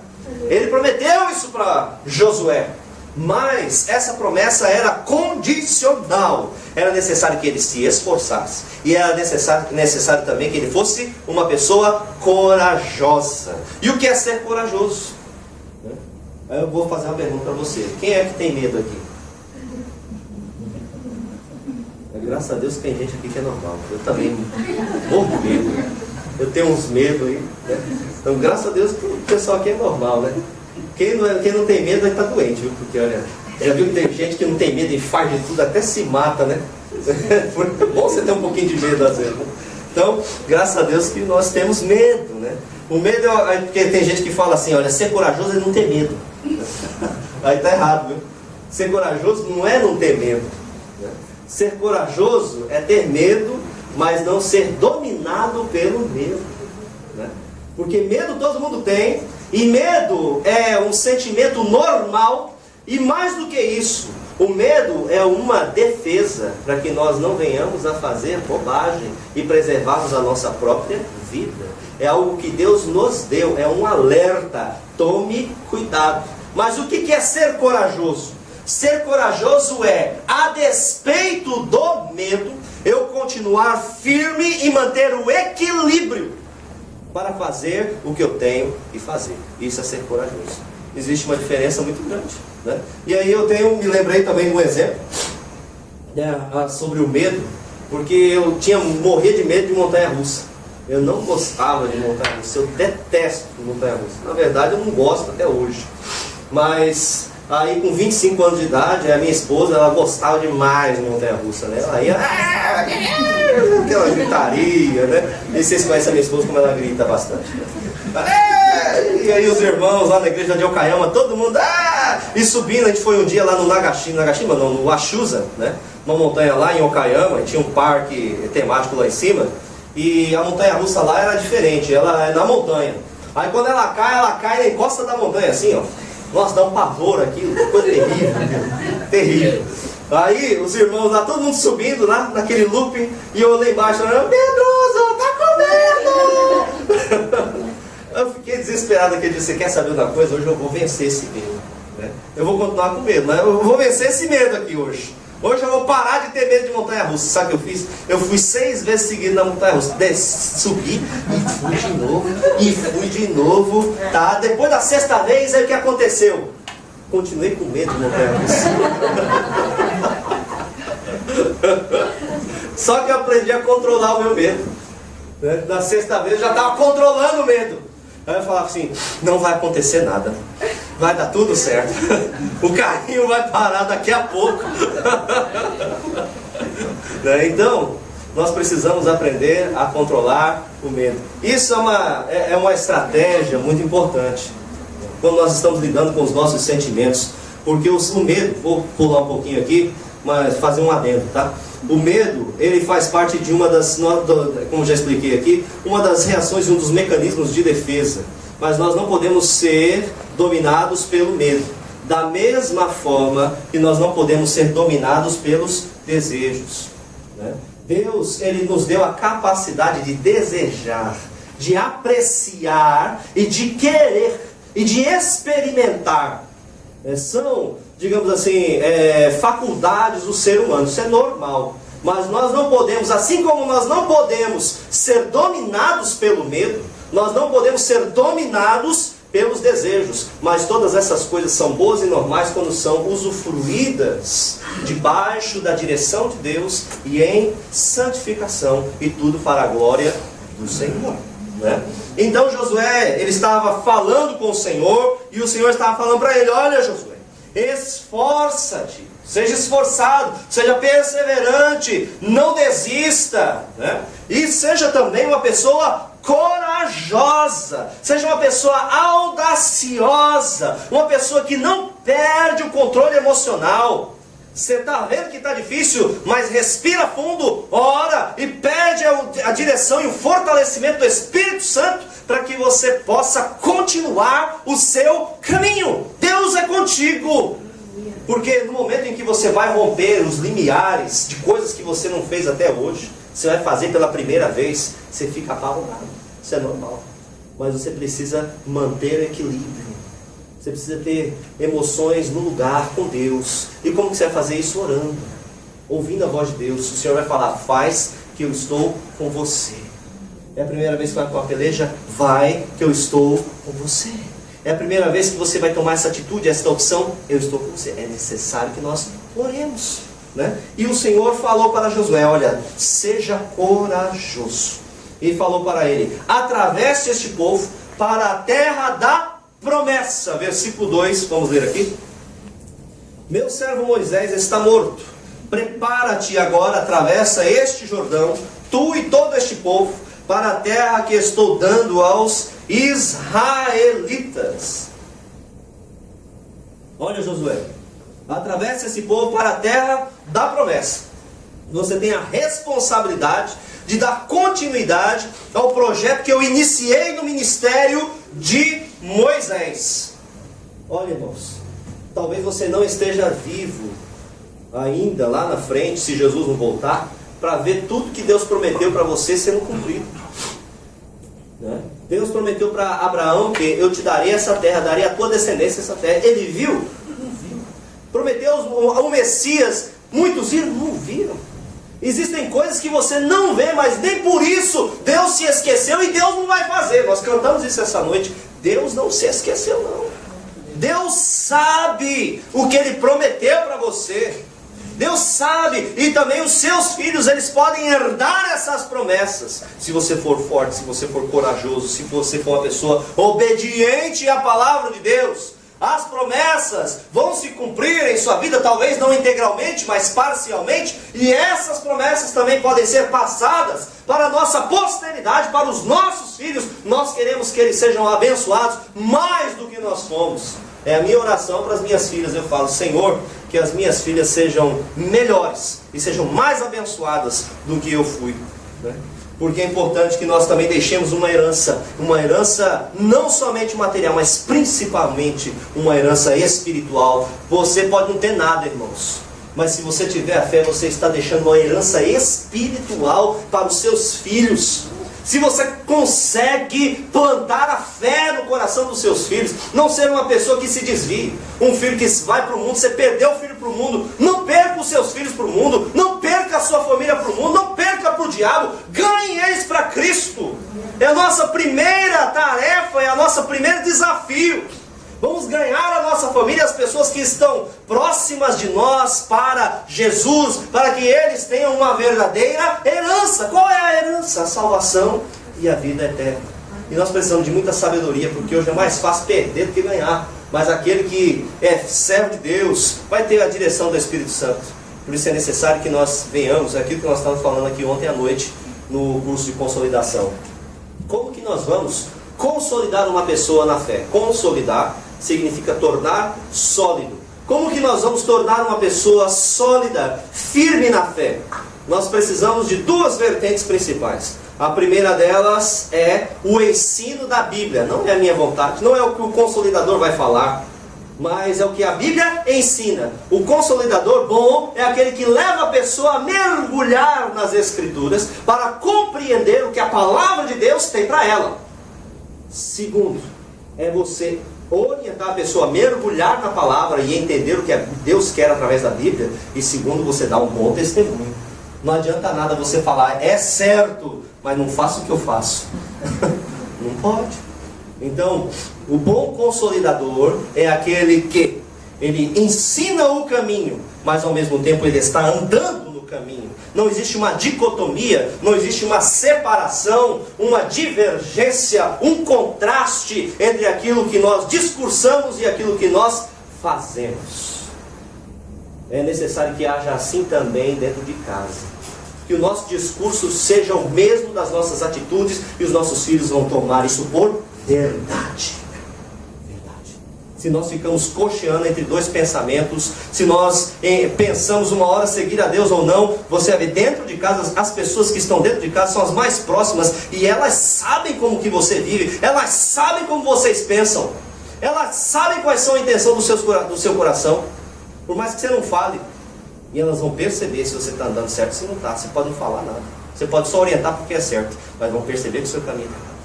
Speaker 1: Ele prometeu isso para Josué. Mas essa promessa era condicional. Era necessário que ele se esforçasse. E era necessário também que ele fosse uma pessoa corajosa. E o que é ser corajoso? Aí eu vou fazer uma pergunta para você. Quem é que tem medo aqui? Graças a Deus que tem gente aqui que é normal. Eu também morro de medo. Eu tenho uns medos aí, né? Então graças a Deus que o pessoal aqui é normal, né? Quem não tem medo está doente, viu? Porque olha, já viu que tem gente que não tem medo e faz de tudo, até se mata, né? É bom você ter um pouquinho de medo às vezes, né? Então, graças a Deus que nós temos medo, né? O medo é porque tem gente que fala assim, olha, ser corajoso é não ter medo. Aí está errado, viu? Ser corajoso não é não ter medo, né? Ser corajoso é ter medo, mas não ser dominado pelo medo, né? Porque medo todo mundo tem, e medo é um sentimento normal, e mais do que isso, o medo é uma defesa para que nós não venhamos a fazer bobagem e preservarmos a nossa própria vida. É algo que Deus nos deu, é um alerta, tome cuidado. Mas o que é ser corajoso? Ser corajoso é, a despeito do medo, eu continuar firme e manter o equilíbrio para fazer o que eu tenho que fazer. Isso é ser corajoso. Existe uma diferença muito grande, né? E aí me lembrei também de um exemplo, né, sobre o medo, porque eu morria de medo de montanha-russa. Eu não gostava de montanha-russa, eu detesto montanha-russa. Na verdade eu não gosto até hoje. Mas aí com 25 anos de idade, a minha esposa, ela gostava demais de montanha-russa, né? Ela ia, aquela gritaria, né? E vocês conhecem a minha esposa como ela grita bastante, né? E aí os irmãos lá na igreja de Okayama, todo mundo, e subindo, a gente foi um dia lá no no Achusa, né? Uma montanha lá em Okayama, tinha um parque temático lá em cima, e a montanha-russa lá era diferente, ela é na montanha. Aí quando ela cai na encosta da montanha, assim, ó. Nossa, dá um pavor aquilo, coisa terrível, terrível. Aí os irmãos lá, todo mundo subindo lá, naquele looping, e eu lá embaixo, Pedroso, tá com medo! Eu fiquei desesperado aquele dia, você quer saber uma coisa? Hoje eu vou vencer esse medo, né? Eu vou continuar com medo, mas eu vou vencer esse medo aqui hoje. Hoje eu vou parar de ter medo de montanha-russa. Sabe o que eu fiz? Eu fui 6 vezes seguido na montanha-russa. Subi e fui de novo, tá? Depois da 6ª vez, aí o que aconteceu? Continuei com medo de montanha-russa. Só que eu aprendi a controlar o meu medo, né? Da 6ª vez eu já estava controlando o medo. Aí eu falava assim, não vai acontecer nada, vai dar tudo certo, o carrinho vai parar daqui a pouco. Né? Então, nós precisamos aprender a controlar o medo. Isso é uma estratégia muito importante quando nós estamos lidando com os nossos sentimentos. Porque o medo, vou pular um pouquinho aqui, fazer um adendo, tá? O medo, ele faz parte de uma das, como já expliquei aqui, uma das reações e um dos mecanismos de defesa. Mas nós não podemos ser dominados pelo medo. Da mesma forma que nós não podemos ser dominados pelos desejos, né? Deus, Ele nos deu a capacidade de desejar, de apreciar e de querer e de experimentar. São, digamos assim, faculdades do ser humano. Isso é normal. Mas nós não podemos, assim como nós não podemos ser dominados pelo medo, nós não podemos ser dominados pelos desejos. Mas todas essas coisas são boas e normais quando são usufruídas debaixo da direção de Deus e em santificação, e tudo para a glória do Senhor, né? Então Josué, ele estava falando com o Senhor, e o Senhor estava falando para ele: olha, Josué, esforça-te, seja esforçado, seja perseverante, não desista, né? E seja também uma pessoa corajosa, seja uma pessoa audaciosa, uma pessoa que não perde o controle emocional. Você está vendo que está difícil, mas respira fundo, ora e pede a direção e o fortalecimento do Espírito Santo para que você possa continuar o seu caminho. Deus é contigo. Porque no momento em que você vai romper os limiares de coisas que você não fez até hoje, você vai fazer pela primeira vez, você fica apavorado. Isso é normal. Mas você precisa manter o equilíbrio. Você precisa ter emoções no lugar com Deus. E como que você vai fazer isso? Orando, ouvindo a voz de Deus. O Senhor vai falar: faz que eu estou com você. É a primeira vez que vai para uma peleja? Vai que eu estou com você. É a primeira vez que você vai tomar essa atitude, essa opção? Eu estou com você. É necessário que nós oremos, né? E o Senhor falou para Josué: olha, seja corajoso. E falou para ele: atravesse este povo para a terra da promessa. Versículo 2, vamos ler aqui. Meu servo Moisés está morto. Prepara-te agora, atravessa este Jordão, tu e todo este povo, para a terra que estou dando aos israelitas. Olha, Josué, atravessa esse povo para a terra da promessa. Você tem a responsabilidade de dar continuidade ao projeto que eu iniciei no ministério de Moisés. Olha, irmãos, talvez você não esteja vivo ainda lá na frente, se Jesus não voltar, para ver tudo que Deus prometeu para você sendo cumprido, né? Deus prometeu para Abraão que eu te darei essa terra, darei a tua descendência essa terra. Ele viu? Não viu. Prometeu o Messias, muitos viram? Não viram. Existem coisas que você não vê, mas nem por isso Deus se esqueceu e Deus não vai fazer. Nós cantamos isso essa noite. Deus não se esqueceu, não. Deus sabe o que Ele prometeu para você. Deus sabe, e também os seus filhos, eles podem herdar essas promessas, se você for forte, se você for corajoso, se você for uma pessoa obediente à palavra de Deus. As promessas vão se cumprir em sua vida, talvez não integralmente, mas parcialmente, e essas promessas também podem ser passadas para a nossa posteridade, para os nossos filhos. Nós queremos que eles sejam abençoados mais do que nós fomos. É a minha oração para as minhas filhas. Eu falo: Senhor, que as minhas filhas sejam melhores e sejam mais abençoadas do que eu fui, né? Porque é importante que nós também deixemos uma herança não somente material, mas principalmente uma herança espiritual. Você pode não ter nada, irmãos, mas se você tiver a fé, você está deixando uma herança espiritual para os seus filhos. Se você consegue plantar a fé no coração dos seus filhos, não ser uma pessoa que se desvie, um filho que vai para o mundo, você perdeu o filho para o mundo, não perca os seus filhos para o mundo, não perca a sua família para o mundo, não perca para o diabo, ganhe eles para Cristo. É a nossa primeira tarefa, é o nosso primeiro desafio. Vamos ganhar a nossa família, as pessoas que estão próximas de nós para Jesus, para que eles tenham uma verdadeira herança. Qual é a herança? A salvação e a vida eterna. E nós precisamos de muita sabedoria, porque hoje é mais fácil perder do que ganhar. Mas aquele que é servo de Deus vai ter a direção do Espírito Santo. Por isso é necessário que nós venhamos, aquilo que nós estávamos falando aqui ontem à noite, no curso de consolidação. Como que nós vamos consolidar uma pessoa na fé? Consolidar significa tornar sólido, Como que nós vamos tornar uma pessoa sólida, firme na fé? Nós precisamos de duas vertentes principais. A primeira delas é o ensino da Bíblia. Não é a minha vontade, não é o que o consolidador vai falar, mas é o que a Bíblia ensina. O consolidador bom é aquele que leva a pessoa a mergulhar nas Escrituras para compreender o que a palavra de Deus tem para ela. Segundo, é você orientar a pessoa a mergulhar na palavra e entender o que Deus quer através da Bíblia. E segundo, você dá um bom testemunho. Não adianta nada você falar, é certo, mas não faço o que eu faço. Não pode. Então, o bom consolidador é aquele que ele ensina o caminho, mas ao mesmo tempo ele está andando no caminho. Não existe uma dicotomia, não existe uma separação, uma divergência, um contraste entre aquilo que nós discursamos e aquilo que nós fazemos. É necessário que haja assim também dentro de casa. Que o nosso discurso seja o mesmo das nossas atitudes e os nossos filhos vão tomar isso por verdade. Se nós ficamos cocheando entre dois pensamentos, se nós pensamos uma hora seguir a Deus ou não, você vai ver dentro de casa, as pessoas que estão dentro de casa são as mais próximas e elas sabem como que você vive, elas sabem como vocês pensam, elas sabem quais são a intenção do seu coração, por mais que você não fale, e elas vão perceber se você está andando certo ou se não está. Você pode não falar nada, você pode só orientar porque é certo, mas vão perceber que o seu caminho está errado.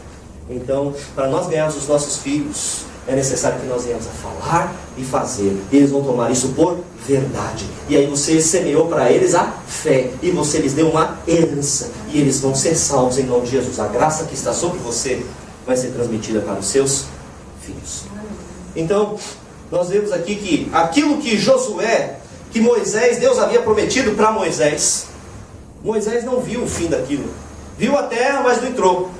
Speaker 1: Então, para nós ganharmos os nossos filhos, é necessário que nós venhamos a falar e fazer. E eles vão tomar isso por verdade. E aí você semeou para eles a fé. E você lhes deu uma herança. E eles vão ser salvos em nome de Jesus. A graça que está sobre você vai ser transmitida para os seus filhos. Então, nós vemos aqui que aquilo que Josué, que Moisés, Deus havia prometido para Moisés, Moisés não viu o fim daquilo. Viu a terra, mas não entrou.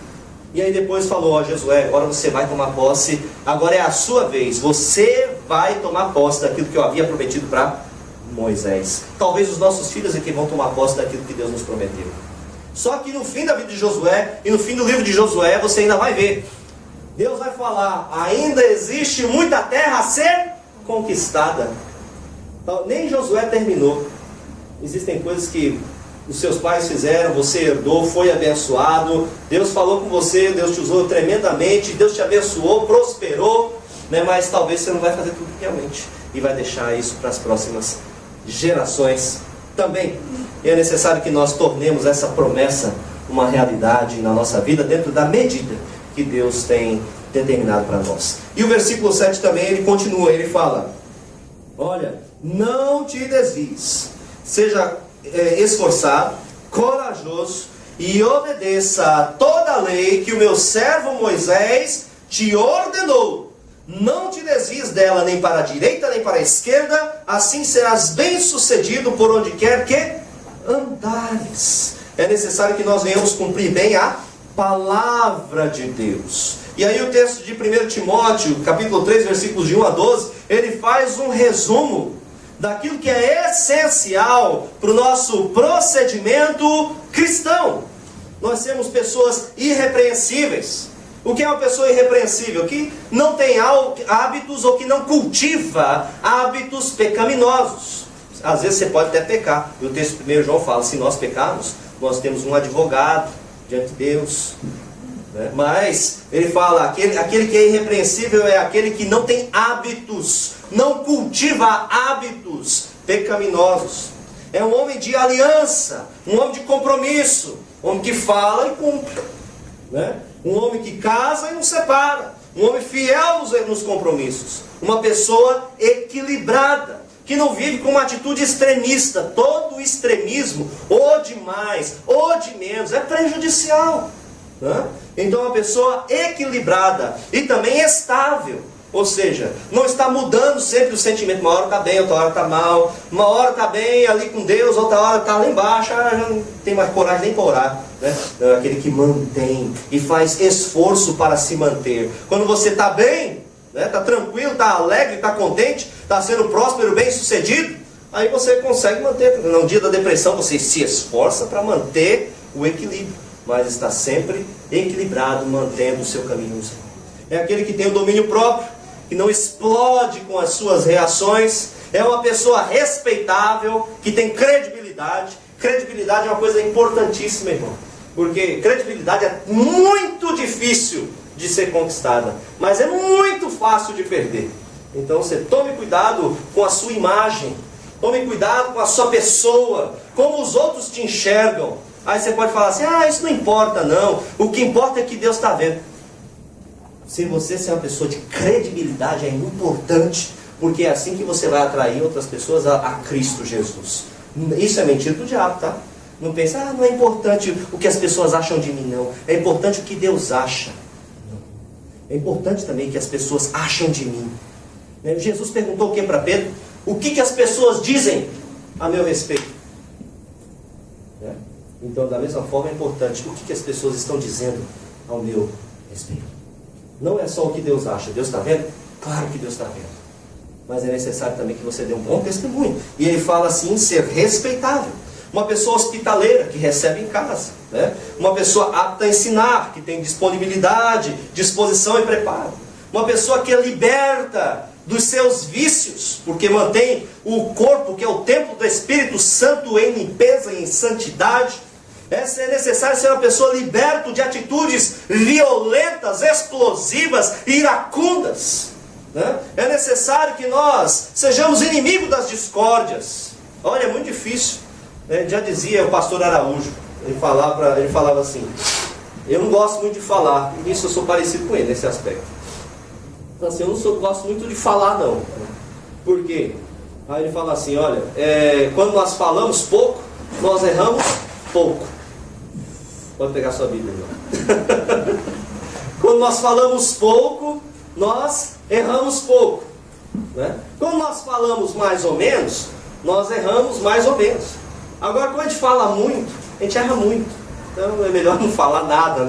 Speaker 1: E aí depois falou, ó Josué, agora você vai tomar posse, agora é a sua vez, você vai tomar posse daquilo que eu havia prometido para Moisés. Talvez os nossos filhos aqui vão tomar posse daquilo que Deus nos prometeu. Só que no fim da vida de Josué, e no fim do livro de Josué, você ainda vai ver. Deus vai falar, ainda existe muita terra a ser conquistada. Então, nem Josué terminou. Existem coisas que os seus pais fizeram, você herdou, foi abençoado, Deus falou com você, Deus te usou tremendamente, Deus te abençoou, prosperou, né? Mas talvez você não vai fazer tudo realmente, e vai deixar isso para as próximas gerações também. E é necessário que nós tornemos essa promessa uma realidade na nossa vida, dentro da medida que Deus tem determinado para nós. E o versículo 7 também, ele continua, ele fala, olha, não te desvies, seja esforçado, corajoso e obedeça a toda a lei que o meu servo Moisés te ordenou. Não te desvies dela nem para a direita nem para a esquerda, assim serás bem sucedido por onde quer que andares. É necessário que nós venhamos cumprir bem a palavra de Deus. E aí o texto de 1 Timóteo, capítulo 3, versículos de 1 a 12, ele faz um resumo daquilo que é essencial para o nosso procedimento cristão. Nós temos pessoas irrepreensíveis. O que é uma pessoa irrepreensível? Que não tem hábitos ou que não cultiva hábitos pecaminosos. Às vezes você pode até pecar. E o texto de 1 João fala, se nós pecarmos, nós temos um advogado diante de Deus. Mas ele fala, aquele que é irrepreensível é aquele que não tem hábitos, não cultiva hábitos pecaminosos. É um homem de aliança, um homem de compromisso, um homem que fala e cumpre, né? Um homem que casa e não separa, um homem fiel nos compromissos, uma pessoa equilibrada, que não vive com uma atitude extremista. Todo extremismo, ou de mais, ou de menos, é prejudicial. Então uma pessoa equilibrada e também estável, ou seja, não está mudando sempre o sentimento. Uma hora está bem, outra hora está mal, uma hora está bem ali com Deus, outra hora está lá embaixo, já não tem mais coragem nem para orar, né? É aquele que mantém e faz esforço para se manter. Quando você está bem, está tranquilo, está alegre, está contente, está sendo próspero, bem sucedido, aí você consegue manter. No dia da depressão você se esforça para manter o equilíbrio, mas está sempre equilibrado, mantendo o seu caminho no Senhor. É aquele que tem o domínio próprio, que não explode com as suas reações, É uma pessoa respeitável, que tem credibilidade. Credibilidade é uma coisa importantíssima, irmão. Porque credibilidade é muito difícil de ser conquistada, mas é muito fácil de perder. Então você tome cuidado com a sua imagem, tome cuidado com a sua pessoa, como os outros te enxergam. Aí você pode falar assim, isso não importa não, o que importa é que Deus está vendo. Se você ser uma pessoa de credibilidade é importante, porque é assim que você vai atrair outras pessoas a Cristo Jesus. Isso é mentira do diabo, tá? Não pensa, não é importante o que as pessoas acham de mim, não. É importante o que Deus acha. É importante também que as pessoas acham de mim. Jesus perguntou o que para Pedro? O que as pessoas dizem a meu respeito? Então, da mesma forma, é importante o que as pessoas estão dizendo ao meu respeito. Não é só o que Deus acha. Deus está vendo? Claro que Deus está vendo. Mas é necessário também que você dê um bom testemunho. E ele fala assim, ser respeitável. Uma pessoa hospitaleira, que recebe em casa. Uma pessoa apta a ensinar, que tem disponibilidade, disposição e preparo. Uma pessoa que é liberta dos seus vícios, porque mantém o corpo, que é o templo do Espírito Santo, em limpeza e em santidade. É necessário ser uma pessoa liberta de atitudes violentas, explosivas e iracundas. É necessário que nós sejamos inimigos das discórdias. Olha, é muito difícil. Já dizia o pastor Araújo, ele falava assim, eu não gosto muito de falar, e nisso eu sou parecido com ele, nesse aspecto. Então assim, eu não gosto muito de falar não. Por quê? Aí ele fala assim, olha, quando nós falamos pouco, nós erramos pouco. Pode pegar sua Bíblia, irmão. Quando nós falamos pouco, nós erramos pouco. Quando nós falamos mais ou menos, nós erramos mais ou menos. Agora, quando a gente fala muito, a gente erra muito. Então é melhor não falar nada,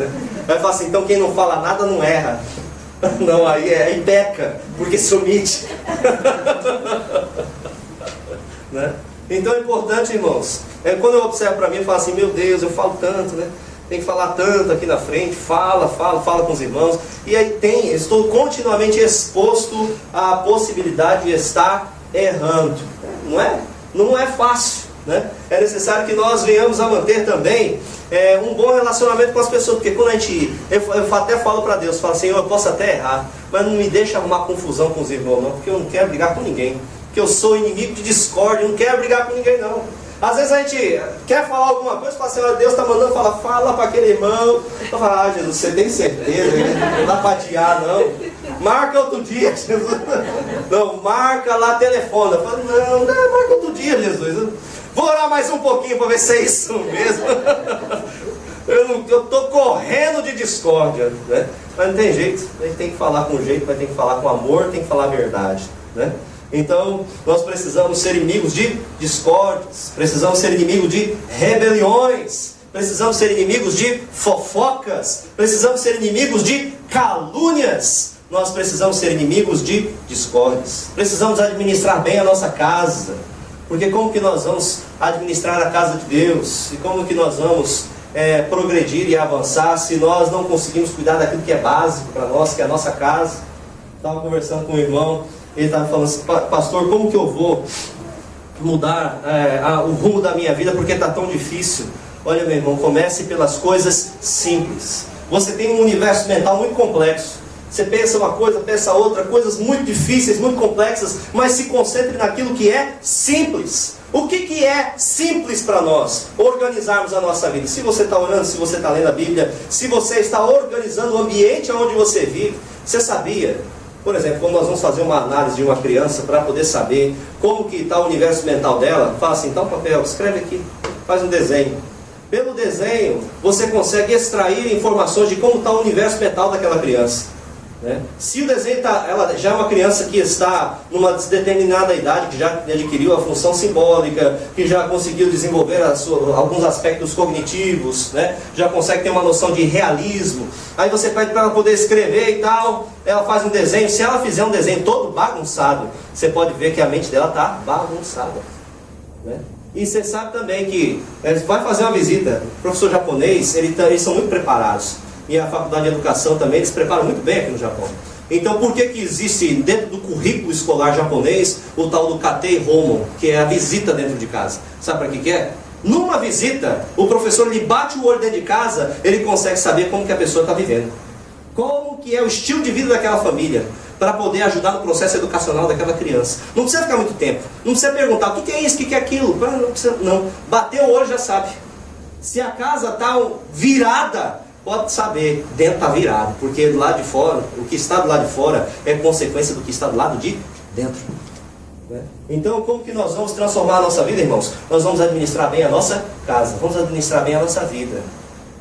Speaker 1: Vai falar assim, então quem não fala nada não erra. Não, aí peca, porque se omite. Então é importante, irmãos. Quando eu observo para mim, eu falo assim, meu Deus, eu falo tanto, Tem que falar tanto aqui na frente, fala com os irmãos. E aí estou continuamente exposto à possibilidade de estar errando. Não é fácil. É necessário que nós venhamos a manter também um bom relacionamento com as pessoas, porque quando eu até falo para Deus, falo assim, eu posso até errar, mas não me deixa arrumar confusão com os irmãos não, porque eu não quero brigar com ninguém, porque eu sou inimigo de discórdia, eu não quero brigar com ninguém não. Às vezes a gente quer falar alguma coisa, fala assim, Deus está mandando fala para aquele irmão. Eu falo, Jesus, você tem certeza? Não dá para adiar, não. Marca outro dia, Jesus. Não, marca lá, telefona. Eu falo, não, marca outro dia, Jesus. Vou orar mais um pouquinho para ver se é isso mesmo. Eu estou correndo de discórdia, Mas não tem jeito, a gente tem que falar com jeito, mas tem que falar com amor, tem que falar a verdade, Então, nós precisamos ser inimigos de discórdias, precisamos ser inimigos de rebeliões, precisamos ser inimigos de fofocas, precisamos ser inimigos de calúnias, nós precisamos ser inimigos de discórdias, precisamos administrar bem a nossa casa, porque como que nós vamos administrar a casa de Deus, e como que nós vamos progredir e avançar se nós não conseguimos cuidar daquilo que é básico para nós, que é a nossa casa. Estava conversando com um irmão, ele estava falando assim, pastor, como que eu vou mudar o rumo da minha vida, porque está tão difícil? Olha, meu irmão, comece pelas coisas simples. Você tem um universo mental muito complexo. Você pensa uma coisa, pensa outra, coisas muito difíceis, muito complexas, mas se concentre naquilo que é simples. O que é simples para nós? Organizarmos a nossa vida. Se você está orando, se você está lendo a Bíblia, se você está organizando o ambiente onde você vive, você sabia? Por exemplo, quando nós vamos fazer uma análise de uma criança para poder saber como que está o universo mental dela, fala assim, dá um papel, escreve aqui, faz um desenho. Pelo desenho, você consegue extrair informações de como está o universo mental daquela criança. Se o desenho ela já é uma criança que está numa determinada idade, que já adquiriu a função simbólica, que já conseguiu desenvolver alguns aspectos cognitivos, já consegue ter uma noção de realismo, aí você pede para ela poder escrever e tal, ela faz um desenho. Se ela fizer um desenho todo bagunçado, você pode ver que a mente dela está bagunçada. E você sabe também que vai fazer uma visita, o professor japonês, eles são muito preparados. E a faculdade de educação também, eles preparam muito bem aqui no Japão. Então por que existe dentro do currículo escolar japonês o tal do Katei Homon, que é a visita dentro de casa? Sabe para que é? Numa visita, o professor lhe bate o olho dentro de casa, ele consegue saber como que a pessoa está vivendo. Como que é o estilo de vida daquela família, para poder ajudar no processo educacional daquela criança. Não precisa ficar muito tempo, não precisa perguntar o que é isso, o que é aquilo, não precisa, não. Bateu o olho já sabe. Se a casa está virada, pode saber, dentro está virado, porque do lado de fora, o que está do lado de fora é consequência do que está do lado de dentro. Então, como que nós vamos transformar a nossa vida, irmãos? Nós vamos administrar bem a nossa casa, vamos administrar bem a nossa vida.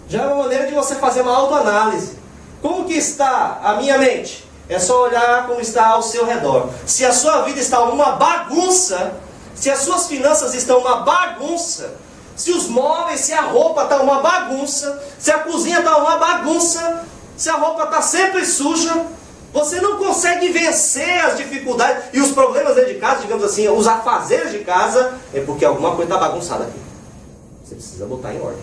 Speaker 1: Já é uma maneira de você fazer uma autoanálise. Como que está a minha mente? É só olhar como está ao seu redor. Se a sua vida está uma bagunça, se as suas finanças estão uma bagunça, se os móveis, se a roupa está uma bagunça, se a cozinha está uma bagunça, se a roupa está sempre suja, você não consegue vencer as dificuldades e os problemas dentro de casa, digamos assim, os afazeres de casa, é porque alguma coisa está bagunçada aqui. Você precisa botar em ordem.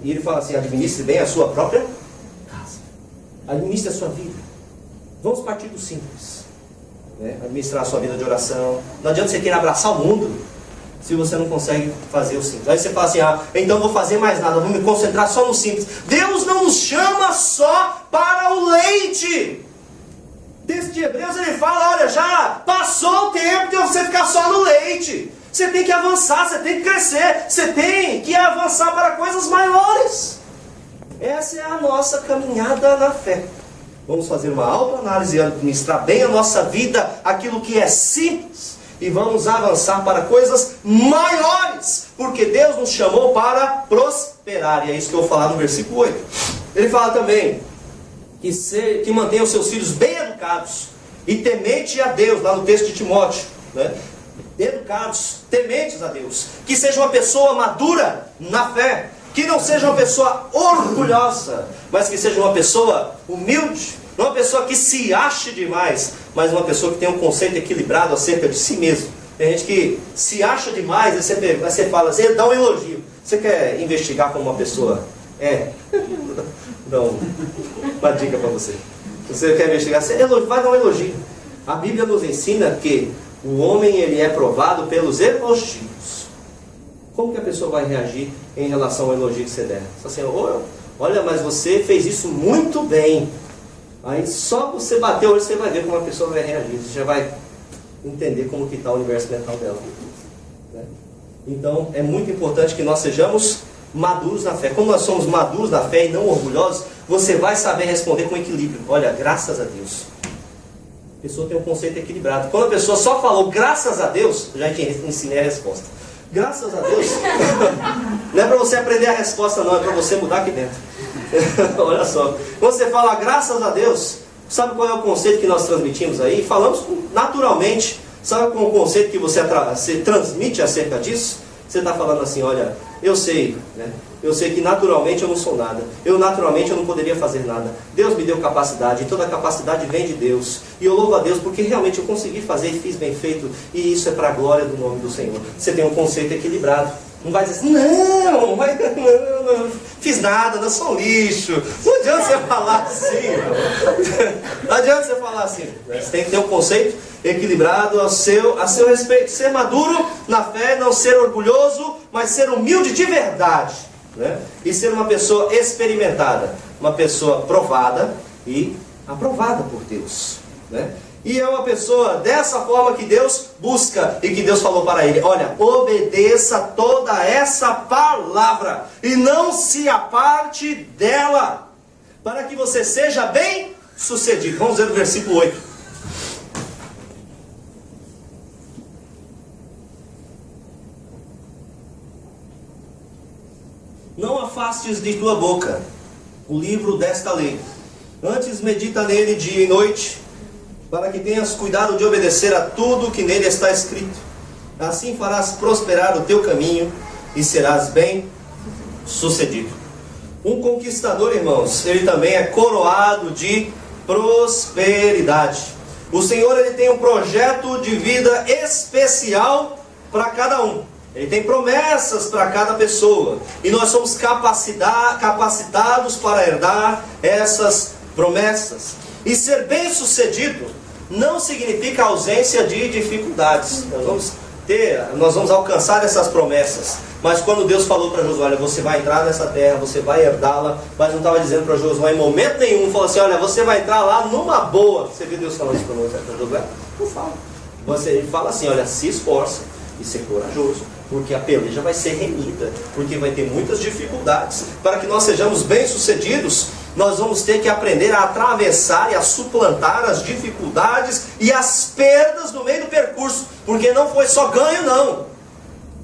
Speaker 1: E ele fala assim, administre bem a sua própria casa. Administre a sua vida. Vamos partir do simples. Administrar a sua vida de oração. Não adianta você querer abraçar o mundo se você não consegue fazer o simples. Aí você fala assim, então vou fazer mais nada, vou me concentrar só no simples. Deus não nos chama só para o leite. Texto de Hebreus ele fala, olha, já passou o tempo de você ficar só no leite. Você tem que avançar, você tem que crescer, você tem que avançar para coisas maiores. Essa é a nossa caminhada na fé. Vamos fazer uma autoanálise e administrar bem a nossa vida, aquilo que é simples. E vamos avançar para coisas maiores, porque Deus nos chamou para prosperar. E é isso que eu vou falar no versículo 8. Ele fala também que mantenha os seus filhos bem educados e temente a Deus, lá no texto de Timóteo. Educados, tementes a Deus. Que seja uma pessoa madura na fé. Que não seja uma pessoa orgulhosa, mas que seja uma pessoa humilde. Não uma pessoa que se ache demais, mas uma pessoa que tenha um conceito equilibrado acerca de si mesmo. Tem gente que se acha demais, aí você fala assim, dá um elogio. Você quer investigar como uma pessoa é? Não, uma dica para você. Você quer investigar, vai dar um elogio. A Bíblia nos ensina que o homem ele é provado pelos elogios. Como que a pessoa vai reagir em relação ao elogio que você der? Você fala assim, olha, mas você fez isso muito bem. Aí só você bater o olho, você vai ver como a pessoa vai reagir. Você já vai entender como que está o universo mental dela. Então é muito importante que nós sejamos maduros na fé. Como nós somos maduros na fé e não orgulhosos, você vai saber responder com equilíbrio. Olha, graças a Deus. A pessoa tem um conceito equilibrado. Quando a pessoa só falou graças a Deus, eu já te ensinei a resposta. Graças a Deus. Não é para você aprender a resposta não, é para você mudar aqui dentro. Olha só. Quando você fala graças a Deus, sabe qual é o conceito que nós transmitimos aí? Falamos naturalmente. Sabe qual é o conceito que você transmite acerca disso? Você está falando assim, olha, eu sei, eu sei que naturalmente eu não sou nada. Naturalmente eu não poderia fazer nada. Deus me deu capacidade, e toda a capacidade vem de Deus. E eu louvo a Deus porque realmente eu consegui fazer e fiz bem feito. E isso é para a glória do nome do Senhor. Você tem um conceito equilibrado. Não vai dizer assim, não fiz nada, não sou um lixo. Não adianta você falar assim. Não adianta você falar assim. Você tem que ter um conceito equilibrado a seu respeito. Ser maduro na fé, não ser orgulhoso, mas ser humilde de verdade. E ser uma pessoa experimentada. Uma pessoa provada e aprovada por Deus. E é uma pessoa dessa forma que Deus busca e que Deus falou para ele, olha, obedeça toda essa palavra e não se aparte dela, para que você seja bem sucedido. Vamos ver o versículo 8. Não afastes de tua boca o livro desta lei, antes medita nele dia e noite, para que tenhas cuidado de obedecer a tudo que nele está escrito. Assim farás prosperar o teu caminho e serás bem sucedido. Um conquistador, irmãos, ele também é coroado de prosperidade. O Senhor ele tem um projeto de vida especial para cada um. Ele tem promessas para cada pessoa. E nós somos capacitados para herdar essas promessas. E ser bem-sucedido não significa ausência de dificuldades. Nós vamos alcançar essas promessas. Mas quando Deus falou para Josué, olha, você vai entrar nessa terra, você vai herdá-la, mas não estava dizendo para Josué em momento nenhum, falou assim, olha, você vai entrar lá numa boa. Você viu Deus falando isso para Josué? Não fala. Ele fala assim, olha, se esforça e ser corajoso, porque a peleja vai ser renhida, porque vai ter muitas dificuldades. Para que nós sejamos bem-sucedidos, nós vamos ter que aprender a atravessar e a suplantar as dificuldades e as perdas no meio do percurso, porque não foi só ganho não.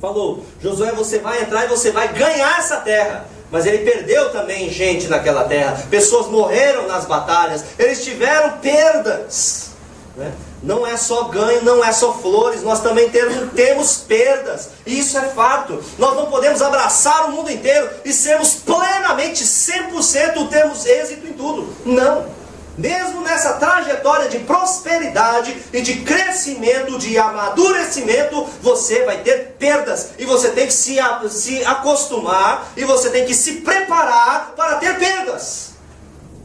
Speaker 1: Falou, Josué, você vai entrar e você vai ganhar essa terra. Mas ele perdeu também gente naquela terra, pessoas morreram nas batalhas, eles tiveram perdas, né? Não é só ganho, não é só flores, nós também temos perdas. E isso é fato. Nós não podemos abraçar o mundo inteiro e sermos plenamente 100% termos êxito em tudo. Não. Mesmo nessa trajetória de prosperidade e de crescimento, de amadurecimento, você vai ter perdas. E você tem que se acostumar e você tem que se preparar para ter perdas.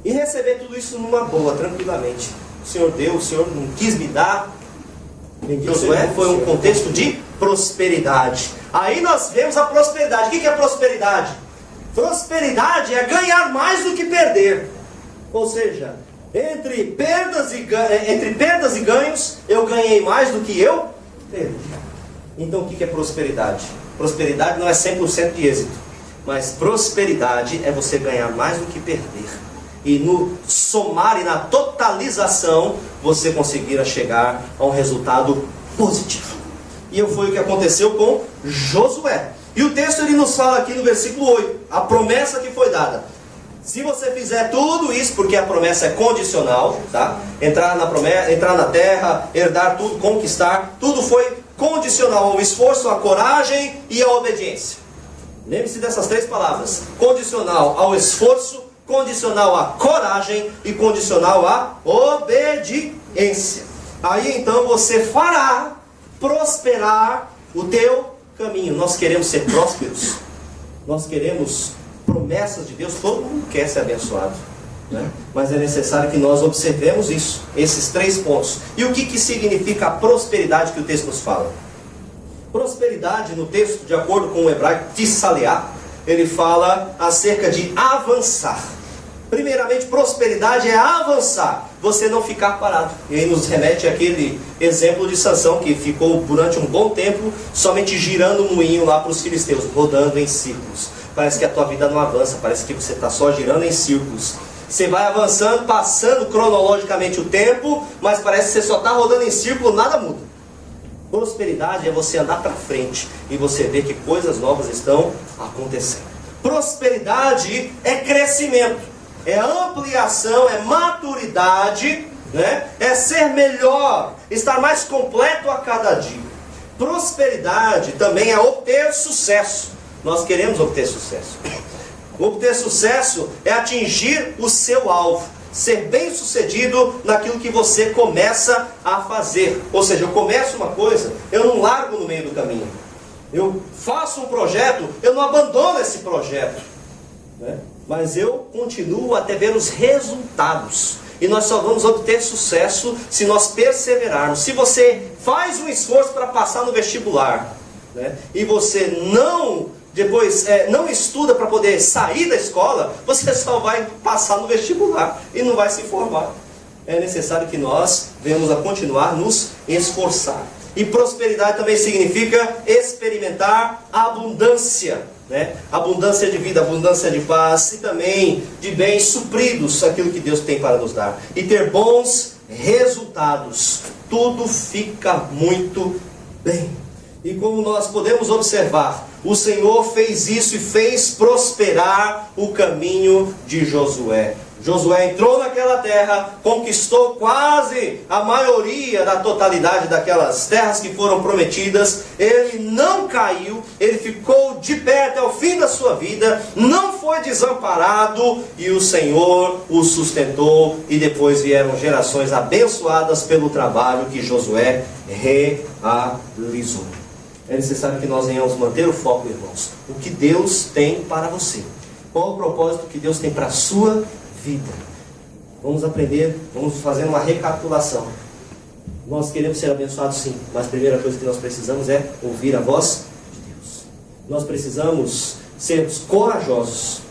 Speaker 1: E receber tudo isso numa boa, tranquilamente. O Senhor deu, o Senhor não quis me dar. Josué foi um contexto de prosperidade. Aí nós vemos a prosperidade. O que é prosperidade? Prosperidade é ganhar mais do que perder. Ou seja, entre perdas e ganhos, eu ganhei mais do que eu perdi. Então o que é prosperidade? Prosperidade não é 100% de êxito, mas prosperidade é você ganhar mais do que perder. E no somar e na totalização, você conseguir chegar a um resultado positivo. E foi o que aconteceu com Josué. E o texto ele nos fala aqui no versículo 8, a promessa que foi dada. Se você fizer tudo isso, porque a promessa é condicional, tá? Entrar na terra, herdar tudo, conquistar, tudo foi condicional ao esforço, à coragem e à obediência. Lembre-se dessas três palavras: condicional ao esforço, condicional à coragem e condicional à obediência. Aí então você fará prosperar o teu caminho. Nós queremos ser prósperos, nós queremos promessas de Deus, todo mundo quer ser abençoado, né? Mas é necessário que nós observemos isso, esses três pontos. E o que significa a prosperidade que o texto nos fala? Prosperidade no texto, de acordo com o hebraico tissaleá, ele fala acerca de avançar. Primeiramente, prosperidade é avançar, você não ficar parado. E aí nos remete àquele exemplo de Sansão, que ficou durante um bom tempo somente girando o moinho lá para os filisteus, rodando em círculos. Parece que a tua vida não avança, parece que você está só girando em círculos. Você vai avançando, passando cronologicamente o tempo, mas parece que você só está rodando em círculo, nada muda. Prosperidade é você andar para frente e você ver que coisas novas estão acontecendo. Prosperidade é crescimento, é ampliação, é maturidade, né? É ser melhor, estar mais completo a cada dia. Prosperidade também é obter sucesso. Nós queremos obter sucesso. Obter sucesso é atingir o seu alvo, ser bem sucedido naquilo que você começa a fazer. Ou seja, eu começo uma coisa, eu não largo no meio do caminho. Eu faço um projeto, eu não abandono esse projeto, né? Mas eu continuo até ver os resultados. E nós só vamos obter sucesso se nós perseverarmos. Se você faz um esforço para passar no vestibular, né, e você não estuda para poder sair da escola, você só vai passar no vestibular e não vai se formar. É necessário que nós venhamos a continuar nos esforçar. E prosperidade também significa experimentar abundância, né? Abundância de vida, abundância de paz e também de bens supridos, aquilo que Deus tem para nos dar. E ter bons resultados. Tudo fica muito bem. E como nós podemos observar, o Senhor fez isso e fez prosperar o caminho de Josué. Josué entrou naquela terra, conquistou quase a maioria da totalidade daquelas terras que foram prometidas. Ele não caiu, ele ficou de pé até o fim da sua vida, não foi desamparado, e o Senhor o sustentou, e depois vieram gerações abençoadas pelo trabalho que Josué realizou. É necessário que nós venhamos manter o foco, irmãos. O que Deus tem para você. Qual o propósito que Deus tem para a sua vida? Vamos aprender, vamos fazer uma recapitulação. Nós queremos ser abençoados sim, mas a primeira coisa que nós precisamos é ouvir a voz de Deus. Nós precisamos ser corajosos.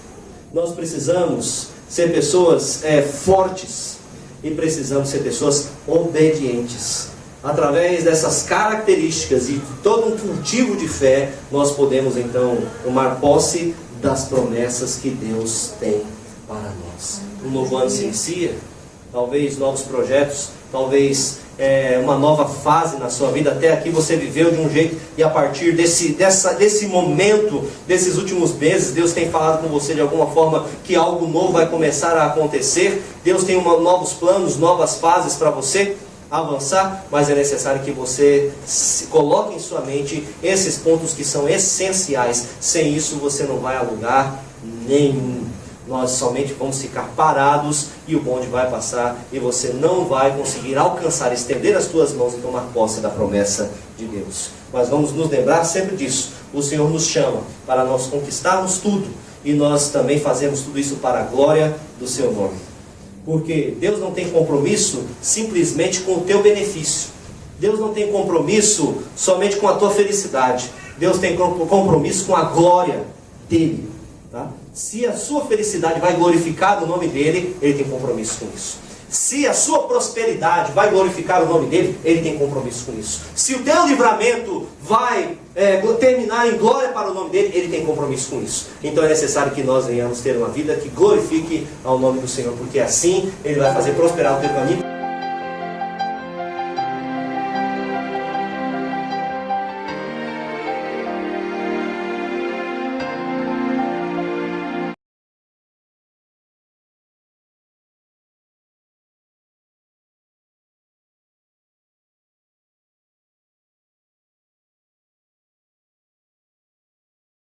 Speaker 1: Nós precisamos ser pessoas fortes. E precisamos ser pessoas obedientes. Através dessas características e todo um cultivo de fé, nós podemos então tomar posse das promessas que Deus tem para nós. Um novo ano se inicia, talvez novos projetos, talvez uma nova fase na sua vida. Até aqui você viveu de um jeito, e a partir desse momento, desses últimos meses, Deus tem falado com você de alguma forma que algo novo vai começar a acontecer. Deus tem novos planos, novas fases para você avançar, mas é necessário que você coloque em sua mente esses pontos que são essenciais. Sem isso você não vai a lugar nenhum. Nós somente vamos ficar parados e o bonde vai passar e você não vai conseguir alcançar, estender as suas mãos e tomar posse da promessa de Deus. Mas vamos nos lembrar sempre disso. O Senhor nos chama para nós conquistarmos tudo e nós também fazemos tudo isso para a glória do seu nome. Porque Deus não tem compromisso simplesmente com o teu benefício. Deus não tem compromisso somente com a tua felicidade. Deus tem compromisso com a glória dele. Tá? Se a sua felicidade vai glorificar o nome dele, ele tem compromisso com isso. Se a sua prosperidade vai glorificar o nome dele, ele tem compromisso com isso. Se o teu livramento vai terminar em glória para o nome dele, ele tem compromisso com isso. Então é necessário que nós venhamos ter uma vida que glorifique ao nome do Senhor, porque assim ele vai fazer prosperar o teu caminho.